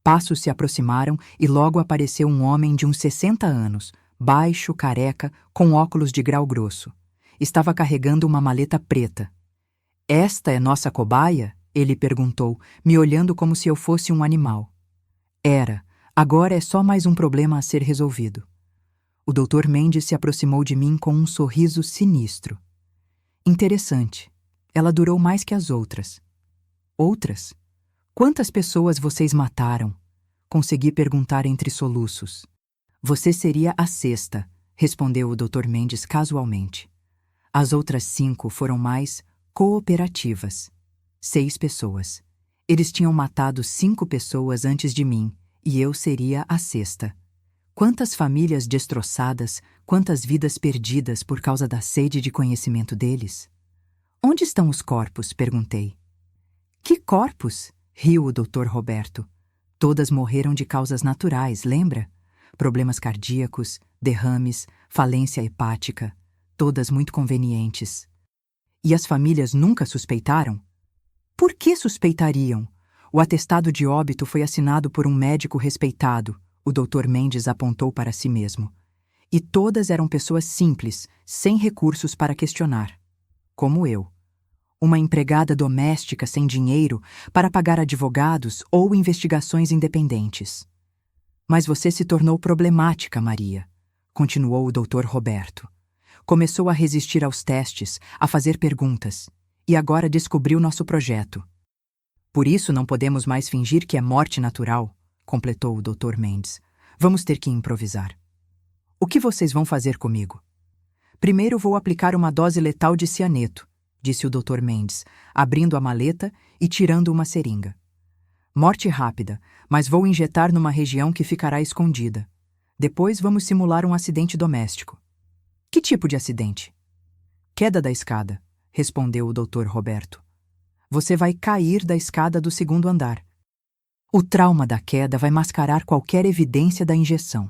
S1: Passos se aproximaram e logo apareceu um homem de uns 60 anos, baixo, careca, com óculos de grau grosso. Estava carregando uma maleta preta. Esta é nossa cobaia? Ele perguntou, me olhando como se eu fosse um animal. Era. Agora é só mais um problema a ser resolvido. O Dr. Mendes se aproximou de mim com um sorriso sinistro. Interessante. Ela durou mais que as outras. Outras? Quantas pessoas vocês mataram? Consegui perguntar entre soluços. Você seria a sexta, respondeu o Dr. Mendes casualmente. As outras 5 foram mais cooperativas. 6 pessoas. Eles tinham matado 5 pessoas antes de mim, e eu seria a sexta. Quantas famílias destroçadas, quantas vidas perdidas por causa da sede de conhecimento deles? Onde estão os corpos? Perguntei. Que corpos? Riu o Dr. Roberto. Todas morreram de causas naturais, lembra? Problemas cardíacos, derrames, falência hepática, todas muito convenientes. E as famílias nunca suspeitaram? Por que suspeitariam? O atestado de óbito foi assinado por um médico respeitado, o Dr. Mendes apontou para si mesmo. E todas eram pessoas simples, sem recursos para questionar. Como eu. Uma empregada doméstica sem dinheiro para pagar advogados ou investigações independentes. Mas você se tornou problemática, Maria, continuou o Dr. Roberto. Começou a resistir aos testes, a fazer perguntas, e agora descobriu nosso projeto. Por isso não podemos mais fingir que é morte natural, completou o Dr. Mendes. Vamos ter que improvisar. O que vocês vão fazer comigo? Primeiro vou aplicar uma dose letal de cianeto, disse o Dr. Mendes, abrindo a maleta e tirando uma seringa. Morte rápida, mas vou injetar numa região que ficará escondida. Depois vamos simular um acidente doméstico. Que tipo de acidente? Queda da escada, respondeu o Dr. Roberto. Você vai cair da escada do 2º andar. O trauma da queda vai mascarar qualquer evidência da injeção.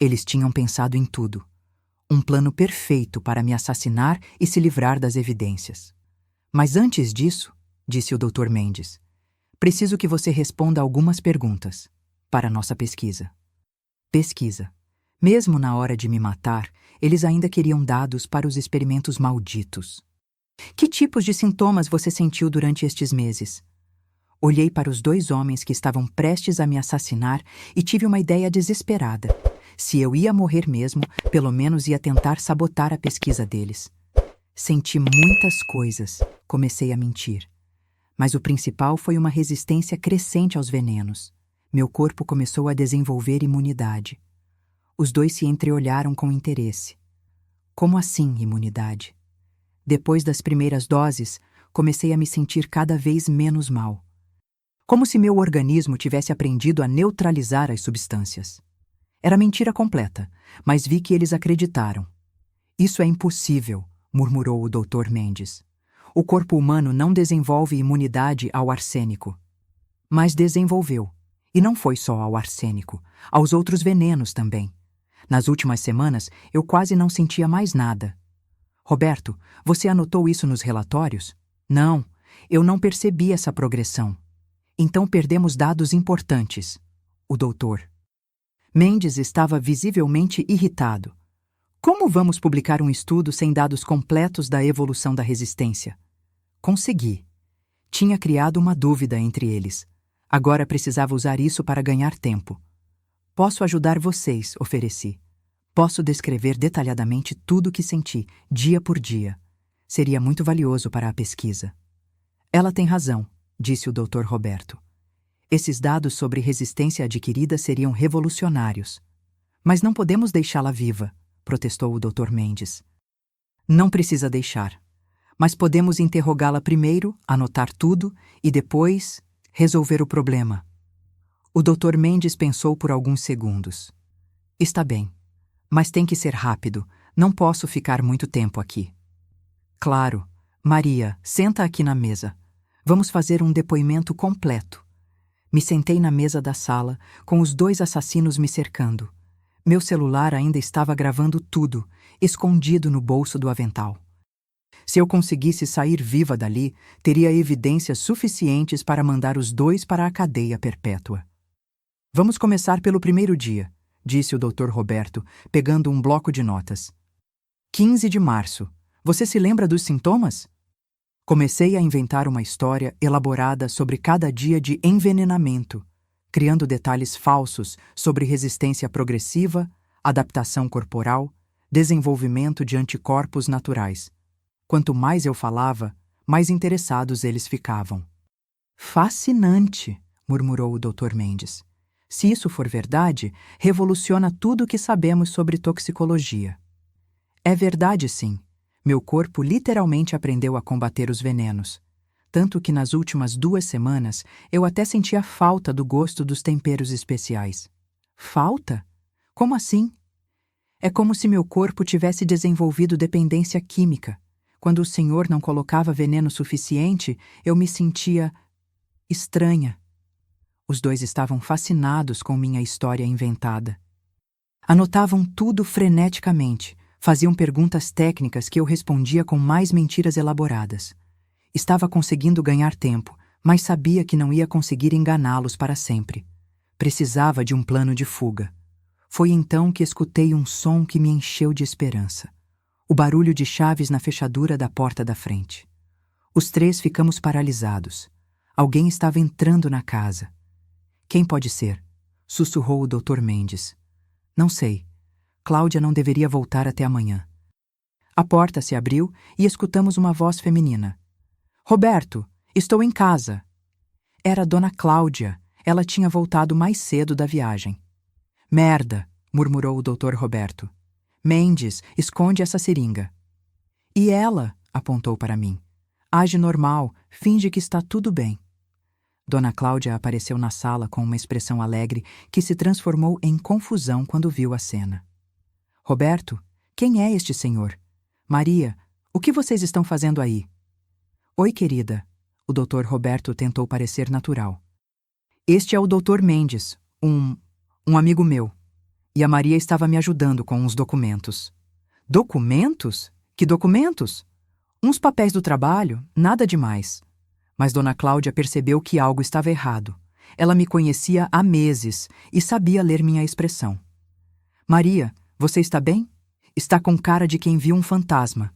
S1: Eles tinham pensado em tudo. Um plano perfeito para me assassinar e se livrar das evidências. Mas antes disso, disse o Dr. Mendes, preciso que você responda algumas perguntas para nossa pesquisa. Pesquisa. Mesmo na hora de me matar, eles ainda queriam dados para os experimentos malditos. Que tipos de sintomas você sentiu durante estes meses? Olhei para os 2 homens que estavam prestes a me assassinar e tive uma ideia desesperada. Se eu ia morrer mesmo, pelo menos ia tentar sabotar a pesquisa deles. Senti muitas coisas, comecei a mentir. Mas o principal foi uma resistência crescente aos venenos. Meu corpo começou a desenvolver imunidade. Os 2 se entreolharam com interesse. Como assim, imunidade? Depois das primeiras doses, comecei a me sentir cada vez menos mal. Como se meu organismo tivesse aprendido a neutralizar as substâncias. Era mentira completa, mas vi que eles acreditaram. Isso é impossível, murmurou o Dr. Mendes. O corpo humano não desenvolve imunidade ao arsênico. Mas desenvolveu. E não foi só ao arsênico, aos outros venenos também. Nas últimas semanas, eu quase não sentia mais nada. Roberto, você anotou isso nos relatórios? Não, eu não percebi essa progressão. Então perdemos dados importantes. O doutor Mendes estava visivelmente irritado. Como vamos publicar um estudo sem dados completos da evolução da resistência? Consegui. Tinha criado uma dúvida entre eles. Agora precisava usar isso para ganhar tempo. Posso ajudar vocês, ofereci. Posso descrever detalhadamente tudo o que senti, dia por dia. Seria muito valioso para a pesquisa. Ela tem razão, disse o Dr. Roberto. Esses dados sobre resistência adquirida seriam revolucionários. Mas não podemos deixá-la viva, protestou o Dr. Mendes. Não precisa deixar. Mas podemos interrogá-la primeiro, anotar tudo e depois resolver o problema. O Dr. Mendes pensou por alguns segundos. Está bem, mas tem que ser rápido. Não posso ficar muito tempo aqui. Claro. Maria, senta aqui na mesa. Vamos fazer um depoimento completo. Me sentei na mesa da sala, com os 2 assassinos me cercando. Meu celular ainda estava gravando tudo, escondido no bolso do avental. Se eu conseguisse sair viva dali, teria evidências suficientes para mandar os 2 para a cadeia perpétua. Vamos começar pelo primeiro dia, disse o Dr. Roberto, pegando um bloco de notas. 15 de março. Você se lembra dos sintomas? Comecei a inventar uma história elaborada sobre cada dia de envenenamento, criando detalhes falsos sobre resistência progressiva, adaptação corporal, desenvolvimento de anticorpos naturais. Quanto mais eu falava, mais interessados eles ficavam. Fascinante, murmurou o Dr. Mendes. Se isso for verdade, revoluciona tudo o que sabemos sobre toxicologia. É verdade, sim. Meu corpo literalmente aprendeu a combater os venenos. Tanto que nas últimas 2 semanas eu até sentia falta do gosto dos temperos especiais. Falta? Como assim? É como se meu corpo tivesse desenvolvido dependência química. Quando o senhor não colocava veneno suficiente, eu me sentia estranha. Os 2 estavam fascinados com minha história inventada. Anotavam tudo freneticamente, faziam perguntas técnicas que eu respondia com mais mentiras elaboradas. Estava conseguindo ganhar tempo, mas sabia que não ia conseguir enganá-los para sempre. Precisava de um plano de fuga. Foi então que escutei um som que me encheu de esperança. O barulho de chaves na fechadura da porta da frente. Os 3 ficamos paralisados. Alguém estava entrando na casa. Quem pode ser? Sussurrou o Dr. Mendes. Não sei. Cláudia não deveria voltar até amanhã. A porta se abriu e escutamos uma voz feminina. Roberto, estou em casa. Era Dona Cláudia. Ela tinha voltado mais cedo da viagem. Merda, murmurou o Dr. Roberto. Mendes, esconde essa seringa. E ela, apontou para mim. Age normal, finge que está tudo bem. Dona Cláudia apareceu na sala com uma expressão alegre que se transformou em confusão quando viu a cena. Roberto, quem é este senhor? Maria, o que vocês estão fazendo aí? Oi, querida. O Dr. Roberto tentou parecer natural. Este é o Dr. Mendes, um amigo meu. E a Maria estava me ajudando com uns documentos. Documentos? Que documentos? Uns papéis do trabalho, nada demais. Mas Dona Cláudia percebeu que algo estava errado. Ela me conhecia há meses e sabia ler minha expressão. Maria, você está bem? Está com cara de quem viu um fantasma.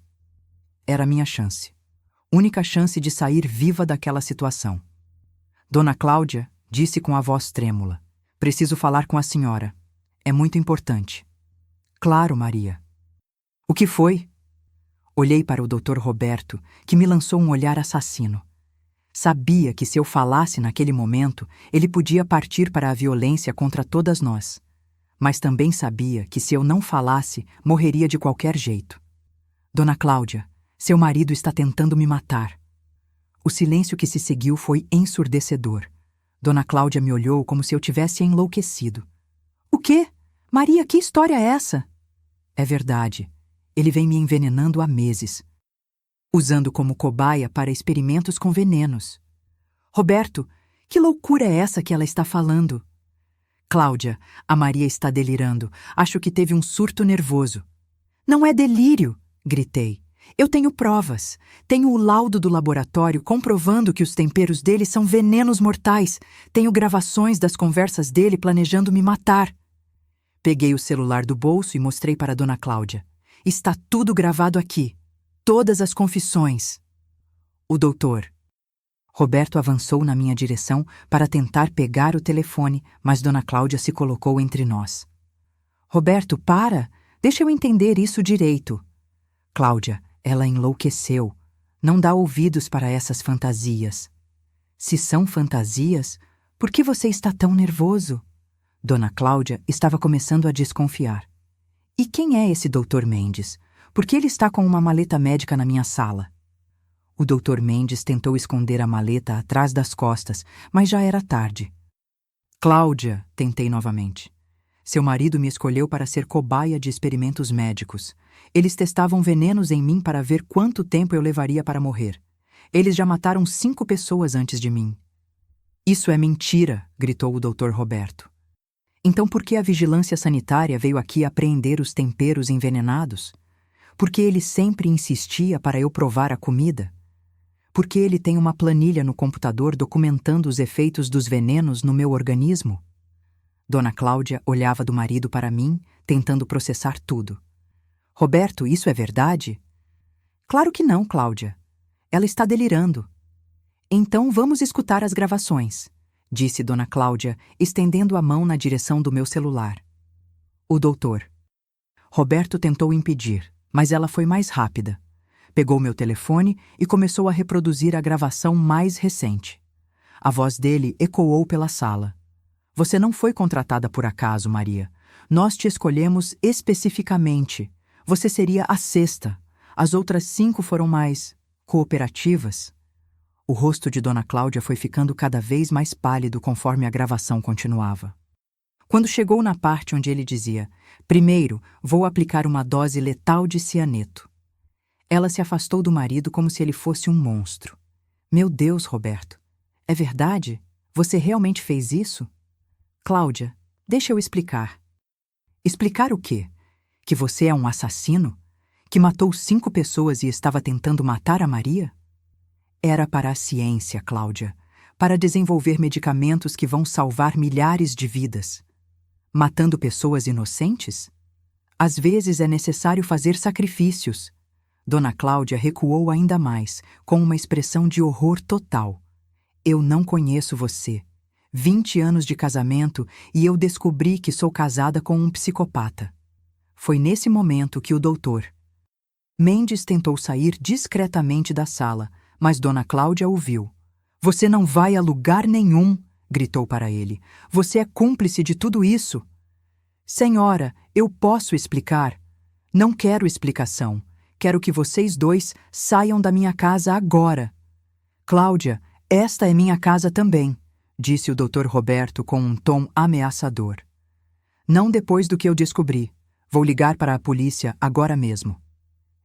S1: Era a minha chance. Única chance de sair viva daquela situação. Dona Cláudia disse com a voz trêmula: preciso falar com a senhora. É muito importante. Claro, Maria. O que foi? Olhei para o Dr. Roberto, que me lançou um olhar assassino. Sabia que se eu falasse naquele momento, ele podia partir para a violência contra todas nós. Mas também sabia que se eu não falasse, morreria de qualquer jeito. Dona Cláudia, seu marido está tentando me matar. O silêncio que se seguiu foi ensurdecedor. Dona Cláudia me olhou como se eu tivesse enlouquecido. O quê? Maria, que história é essa? É verdade. Ele vem me envenenando há meses, usando como cobaia para experimentos com venenos. Roberto, que loucura é essa que ela está falando? Cláudia, a Maria está delirando. Acho que teve um surto nervoso. Não é delírio, gritei. Eu tenho provas. Tenho o laudo do laboratório comprovando que os temperos dele são venenos mortais. Tenho gravações das conversas dele planejando me matar. Peguei o celular do bolso e mostrei para Dona Cláudia. Está tudo gravado aqui. Todas as confissões. O doutor. Roberto avançou na minha direção para tentar pegar o telefone, mas Dona Cláudia se colocou entre nós. Roberto, para! Deixa eu entender isso direito. Cláudia, ela enlouqueceu. Não dá ouvidos para essas fantasias. Se são fantasias, por que você está tão nervoso? Dona Cláudia estava começando a desconfiar. E quem é esse Dr. Mendes? Por que ele está com uma maleta médica na minha sala? O Dr. Mendes tentou esconder a maleta atrás das costas, mas já era tarde. Cláudia, tentei novamente. Seu marido me escolheu para ser cobaia de experimentos médicos. Eles testavam venenos em mim para ver quanto tempo eu levaria para morrer. Eles já mataram 5 pessoas antes de mim. Isso é mentira, gritou o Dr. Roberto. Então por que a vigilância sanitária veio aqui apreender os temperos envenenados? Porque ele sempre insistia para eu provar a comida? Porque ele tem uma planilha no computador documentando os efeitos dos venenos no meu organismo? Dona Cláudia olhava do marido para mim, tentando processar tudo. Roberto, isso é verdade? Claro que não, Cláudia. Ela está delirando. Então vamos escutar as gravações, disse Dona Cláudia, estendendo a mão na direção do meu celular. O doutor. Roberto tentou impedir, mas ela foi mais rápida. Pegou meu telefone e começou a reproduzir a gravação mais recente. A voz dele ecoou pela sala. Você não foi contratada por acaso, Maria. Nós te escolhemos especificamente. Você seria a 6ª. As outras 5 foram mais cooperativas. O rosto de Dona Cláudia foi ficando cada vez mais pálido conforme a gravação continuava. Quando chegou na parte onde ele dizia: primeiro, vou aplicar uma dose letal de cianeto. Ela se afastou do marido como se ele fosse um monstro. Meu Deus, Roberto. É verdade? Você realmente fez isso? Cláudia, deixa eu explicar. Explicar o quê? Que você é um assassino? Que matou 5 pessoas e estava tentando matar a Maria? Era para a ciência, Cláudia. Para desenvolver medicamentos que vão salvar milhares de vidas. Matando pessoas inocentes? Às vezes é necessário fazer sacrifícios. Dona Cláudia recuou ainda mais, com uma expressão de horror total. Eu não conheço você. 20 anos de casamento e eu descobri que sou casada com um psicopata. Foi nesse momento que o doutor Mendes tentou sair discretamente da sala, mas Dona Cláudia o viu. Você não vai a lugar nenhum, gritou para ele. Você é cúmplice de tudo isso. Senhora, eu posso explicar. Não quero explicação. Quero que vocês 2 saiam da minha casa agora. Cláudia, esta é minha casa também, disse o Dr. Roberto com um tom ameaçador. Não depois do que eu descobri. Vou ligar para a polícia agora mesmo.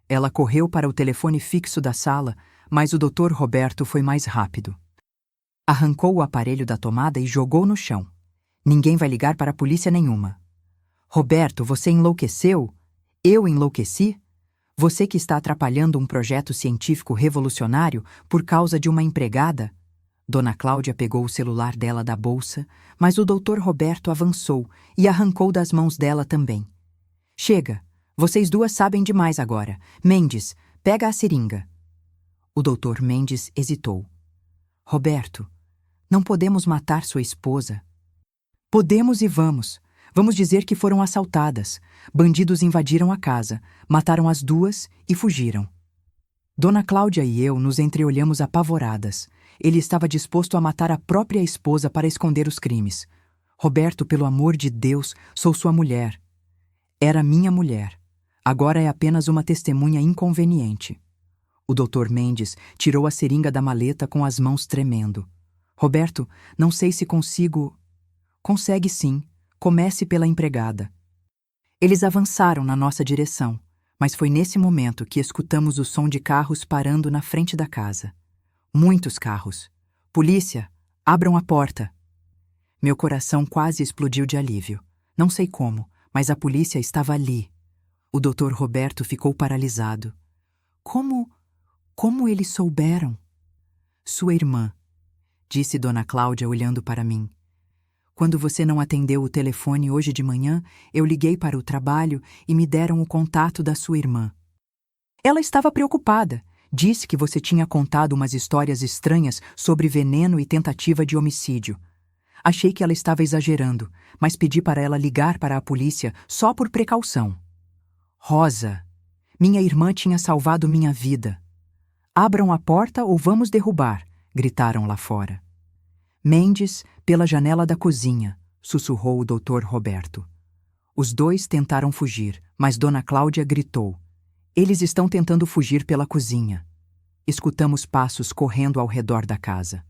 S1: Ela correu para o telefone fixo da sala, mas o Dr. Roberto foi mais rápido. Arrancou o aparelho da tomada e jogou no chão. Ninguém vai ligar para a polícia nenhuma. Roberto, você enlouqueceu? Eu enlouqueci? Você que está atrapalhando um projeto científico revolucionário por causa de uma empregada? Dona Cláudia pegou o celular dela da bolsa, mas o Dr. Roberto avançou e arrancou das mãos dela também. Chega, vocês duas sabem demais agora. Mendes, pega a seringa. O Dr. Mendes hesitou. Roberto, não podemos matar sua esposa. Podemos e vamos. Vamos dizer que foram assaltadas. Bandidos invadiram a casa, mataram as duas e fugiram. Dona Cláudia e eu nos entreolhamos apavoradas. Ele estava disposto a matar a própria esposa para esconder os crimes. Roberto, pelo amor de Deus, sou sua mulher. Era minha mulher. Agora é apenas uma testemunha inconveniente. O Dr. Mendes tirou a seringa da maleta com as mãos tremendo. Roberto, não sei se consigo... Consegue sim. Comece pela empregada. Eles avançaram na nossa direção, mas foi nesse momento que escutamos o som de carros parando na frente da casa. Muitos carros. Polícia, abram a porta. Meu coração quase explodiu de alívio. Não sei como, mas a polícia estava ali. O Dr. Roberto ficou paralisado. Como eles souberam? Sua irmã, disse Dona Cláudia olhando para mim. Quando você não atendeu o telefone hoje de manhã, eu liguei para o trabalho e me deram o contato da sua irmã. Ela estava preocupada. Disse que você tinha contado umas histórias estranhas sobre veneno e tentativa de homicídio. Achei que ela estava exagerando, mas pedi para ela ligar para a polícia só por precaução. Rosa, minha irmã tinha salvado minha vida. Abram a porta ou vamos derrubar, gritaram lá fora. Mendes, pela janela da cozinha, sussurrou o Dr. Roberto. Os dois tentaram fugir, mas Dona Cláudia gritou. Eles estão tentando fugir pela cozinha. Escutamos passos correndo ao redor da casa.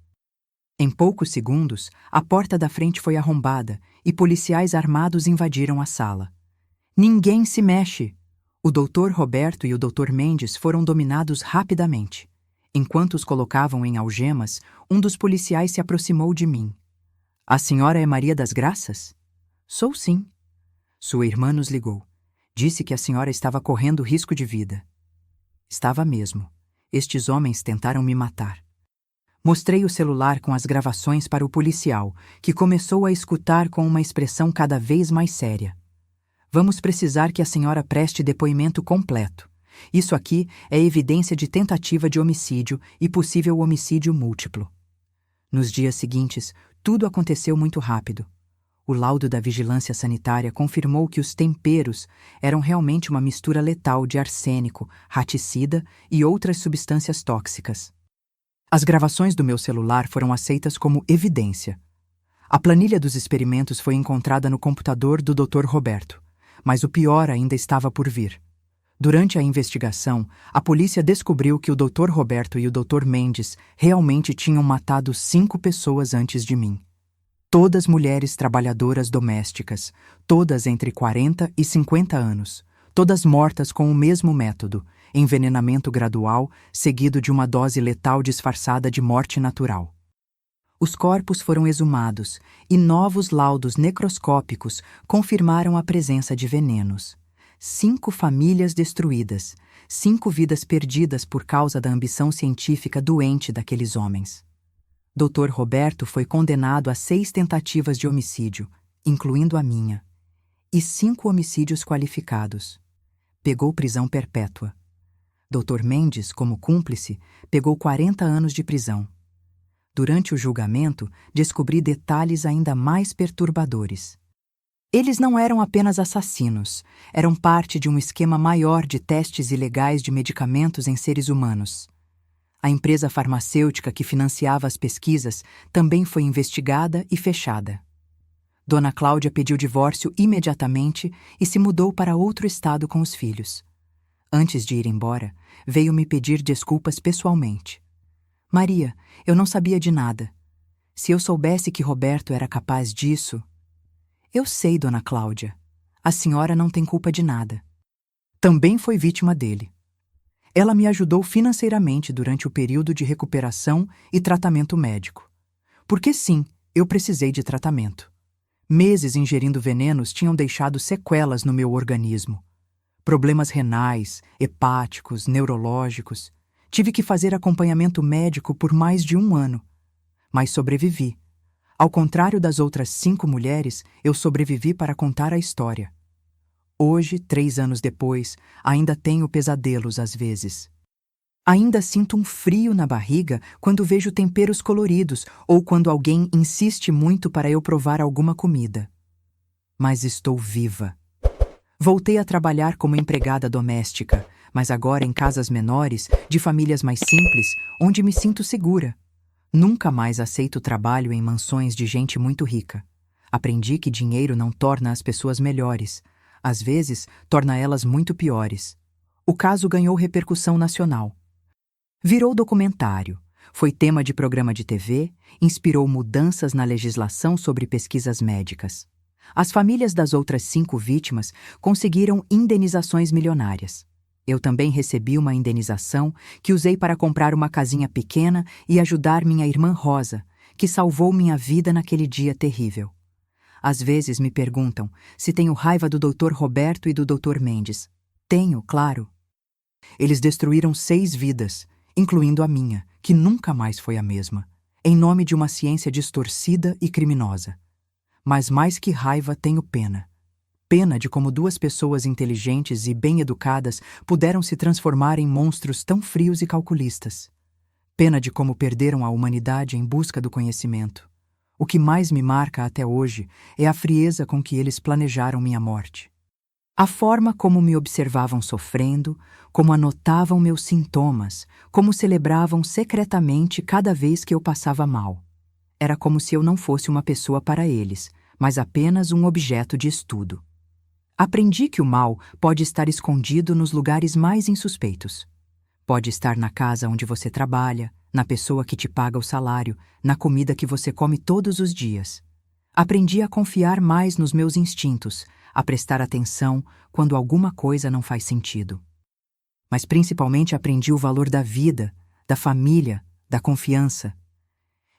S1: Em poucos segundos, a porta da frente foi arrombada e policiais armados invadiram a sala. Ninguém se mexe! O Dr. Roberto e o Dr. Mendes foram dominados rapidamente. Enquanto os colocavam em algemas, um dos policiais se aproximou de mim. A senhora é Maria das Graças? Sou sim. Sua irmã nos ligou. Disse que a senhora estava correndo risco de vida. Estava mesmo. Estes homens tentaram me matar. Mostrei o celular com as gravações para o policial, que começou a escutar com uma expressão cada vez mais séria. Vamos precisar que a senhora preste depoimento completo. Isso aqui é evidência de tentativa de homicídio e possível homicídio múltiplo. Nos dias seguintes, tudo aconteceu muito rápido. O laudo da vigilância sanitária confirmou que os temperos eram realmente uma mistura letal de arsênico, raticida e outras substâncias tóxicas. As gravações do meu celular foram aceitas como evidência. A planilha dos experimentos foi encontrada no computador do Dr. Roberto, mas o pior ainda estava por vir. Durante a investigação, a polícia descobriu que o Dr. Roberto e o Dr. Mendes realmente tinham matado 5 pessoas antes de mim. Todas mulheres trabalhadoras domésticas, todas entre 40 e 50 anos, todas mortas com o mesmo método, envenenamento gradual seguido de uma dose letal disfarçada de morte natural. Os corpos foram exumados e novos laudos necroscópicos confirmaram a presença de venenos. 5 famílias destruídas, 5 vidas perdidas por causa da ambição científica doente daqueles homens. Dr. Roberto foi condenado a 6 tentativas de homicídio, incluindo a minha, e 5 homicídios qualificados. Pegou prisão perpétua. Dr. Mendes, como cúmplice, pegou 40 anos de prisão. Durante o julgamento, descobri detalhes ainda mais perturbadores. Eles não eram apenas assassinos, eram parte de um esquema maior de testes ilegais de medicamentos em seres humanos. A empresa farmacêutica que financiava as pesquisas também foi investigada e fechada. Dona Cláudia pediu divórcio imediatamente e se mudou para outro estado com os filhos. Antes de ir embora, veio me pedir desculpas pessoalmente. Maria, eu não sabia de nada. Se eu soubesse que Roberto era capaz disso... Eu sei, Dona Cláudia. A senhora não tem culpa de nada. Também foi vítima dele. Ela me ajudou financeiramente durante o período de recuperação e tratamento médico. Porque sim, eu precisei de tratamento. Meses ingerindo venenos tinham deixado sequelas no meu organismo. Problemas renais, hepáticos, neurológicos. Tive que fazer acompanhamento médico por mais de 1 ano. Mas sobrevivi. Ao contrário das outras 5 mulheres, eu sobrevivi para contar a história. Hoje, 3 anos depois, ainda tenho pesadelos às vezes. Ainda sinto um frio na barriga quando vejo temperos coloridos ou quando alguém insiste muito para eu provar alguma comida. Mas estou viva. Voltei a trabalhar como empregada doméstica, mas agora em casas menores, de famílias mais simples, onde me sinto segura. Nunca mais aceito trabalho em mansões de gente muito rica. Aprendi que dinheiro não torna as pessoas melhores. Às vezes, torna elas muito piores. O caso ganhou repercussão nacional. Virou documentário, foi tema de programa de TV, inspirou mudanças na legislação sobre pesquisas médicas. As famílias das outras 5 vítimas conseguiram indenizações milionárias. Eu também recebi uma indenização que usei para comprar uma casinha pequena e ajudar minha irmã Rosa, que salvou minha vida naquele dia terrível. Às vezes me perguntam se tenho raiva do Dr. Roberto e do Dr. Mendes. Tenho, claro. Eles destruíram 6 vidas, incluindo a minha, que nunca mais foi a mesma, em nome de uma ciência distorcida e criminosa. Mas mais que raiva, tenho pena. Pena de como 2 pessoas inteligentes e bem-educadas puderam se transformar em monstros tão frios e calculistas. Pena de como perderam a humanidade em busca do conhecimento. O que mais me marca até hoje é a frieza com que eles planejaram minha morte. A forma como me observavam sofrendo, como anotavam meus sintomas, como celebravam secretamente cada vez que eu passava mal. Era como se eu não fosse uma pessoa para eles, mas apenas um objeto de estudo. Aprendi que o mal pode estar escondido nos lugares mais insuspeitos. Pode estar na casa onde você trabalha, na pessoa que te paga o salário, na comida que você come todos os dias. Aprendi a confiar mais nos meus instintos, a prestar atenção quando alguma coisa não faz sentido. Mas principalmente aprendi o valor da vida, da família, da confiança.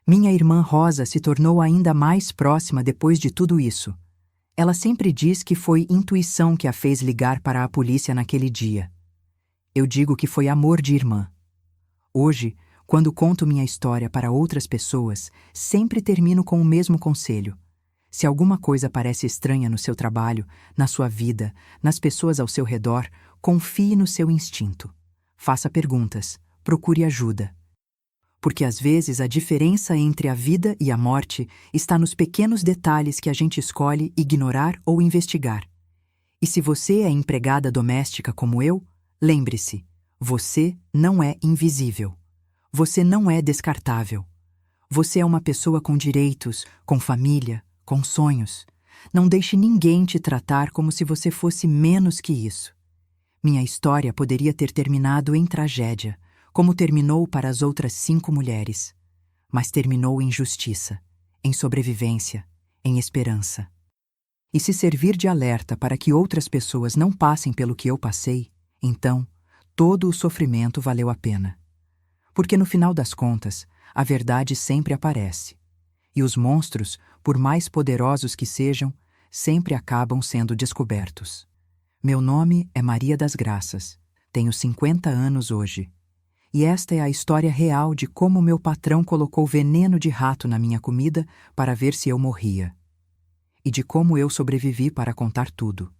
S1: Minha irmã Rosa se tornou ainda mais próxima depois de tudo isso. Ela sempre diz que foi intuição que a fez ligar para a polícia naquele dia. Eu digo que foi amor de irmã. Hoje, quando conto minha história para outras pessoas, sempre termino com o mesmo conselho. Se alguma coisa parece estranha no seu trabalho, na sua vida, nas pessoas ao seu redor, confie no seu instinto. Faça perguntas, procure ajuda. Porque às vezes a diferença entre a vida e a morte está nos pequenos detalhes que a gente escolhe ignorar ou investigar. E se você é empregada doméstica como eu, lembre-se, você não é invisível. Você não é descartável. Você é uma pessoa com direitos, com família, com sonhos. Não deixe ninguém te tratar como se você fosse menos que isso. Minha história poderia ter terminado em tragédia, como terminou para as outras 5 mulheres. Mas terminou em justiça, em sobrevivência, em esperança. E se servir de alerta para que outras pessoas não passem pelo que eu passei, então, todo o sofrimento valeu a pena. Porque no final das contas, a verdade sempre aparece. E os monstros, por mais poderosos que sejam, sempre acabam sendo descobertos. Meu nome é Maria das Graças. Tenho 50 anos hoje. E esta é a história real de como meu patrão colocou veneno de rato na minha comida para ver se eu morria. E de como eu sobrevivi para contar tudo.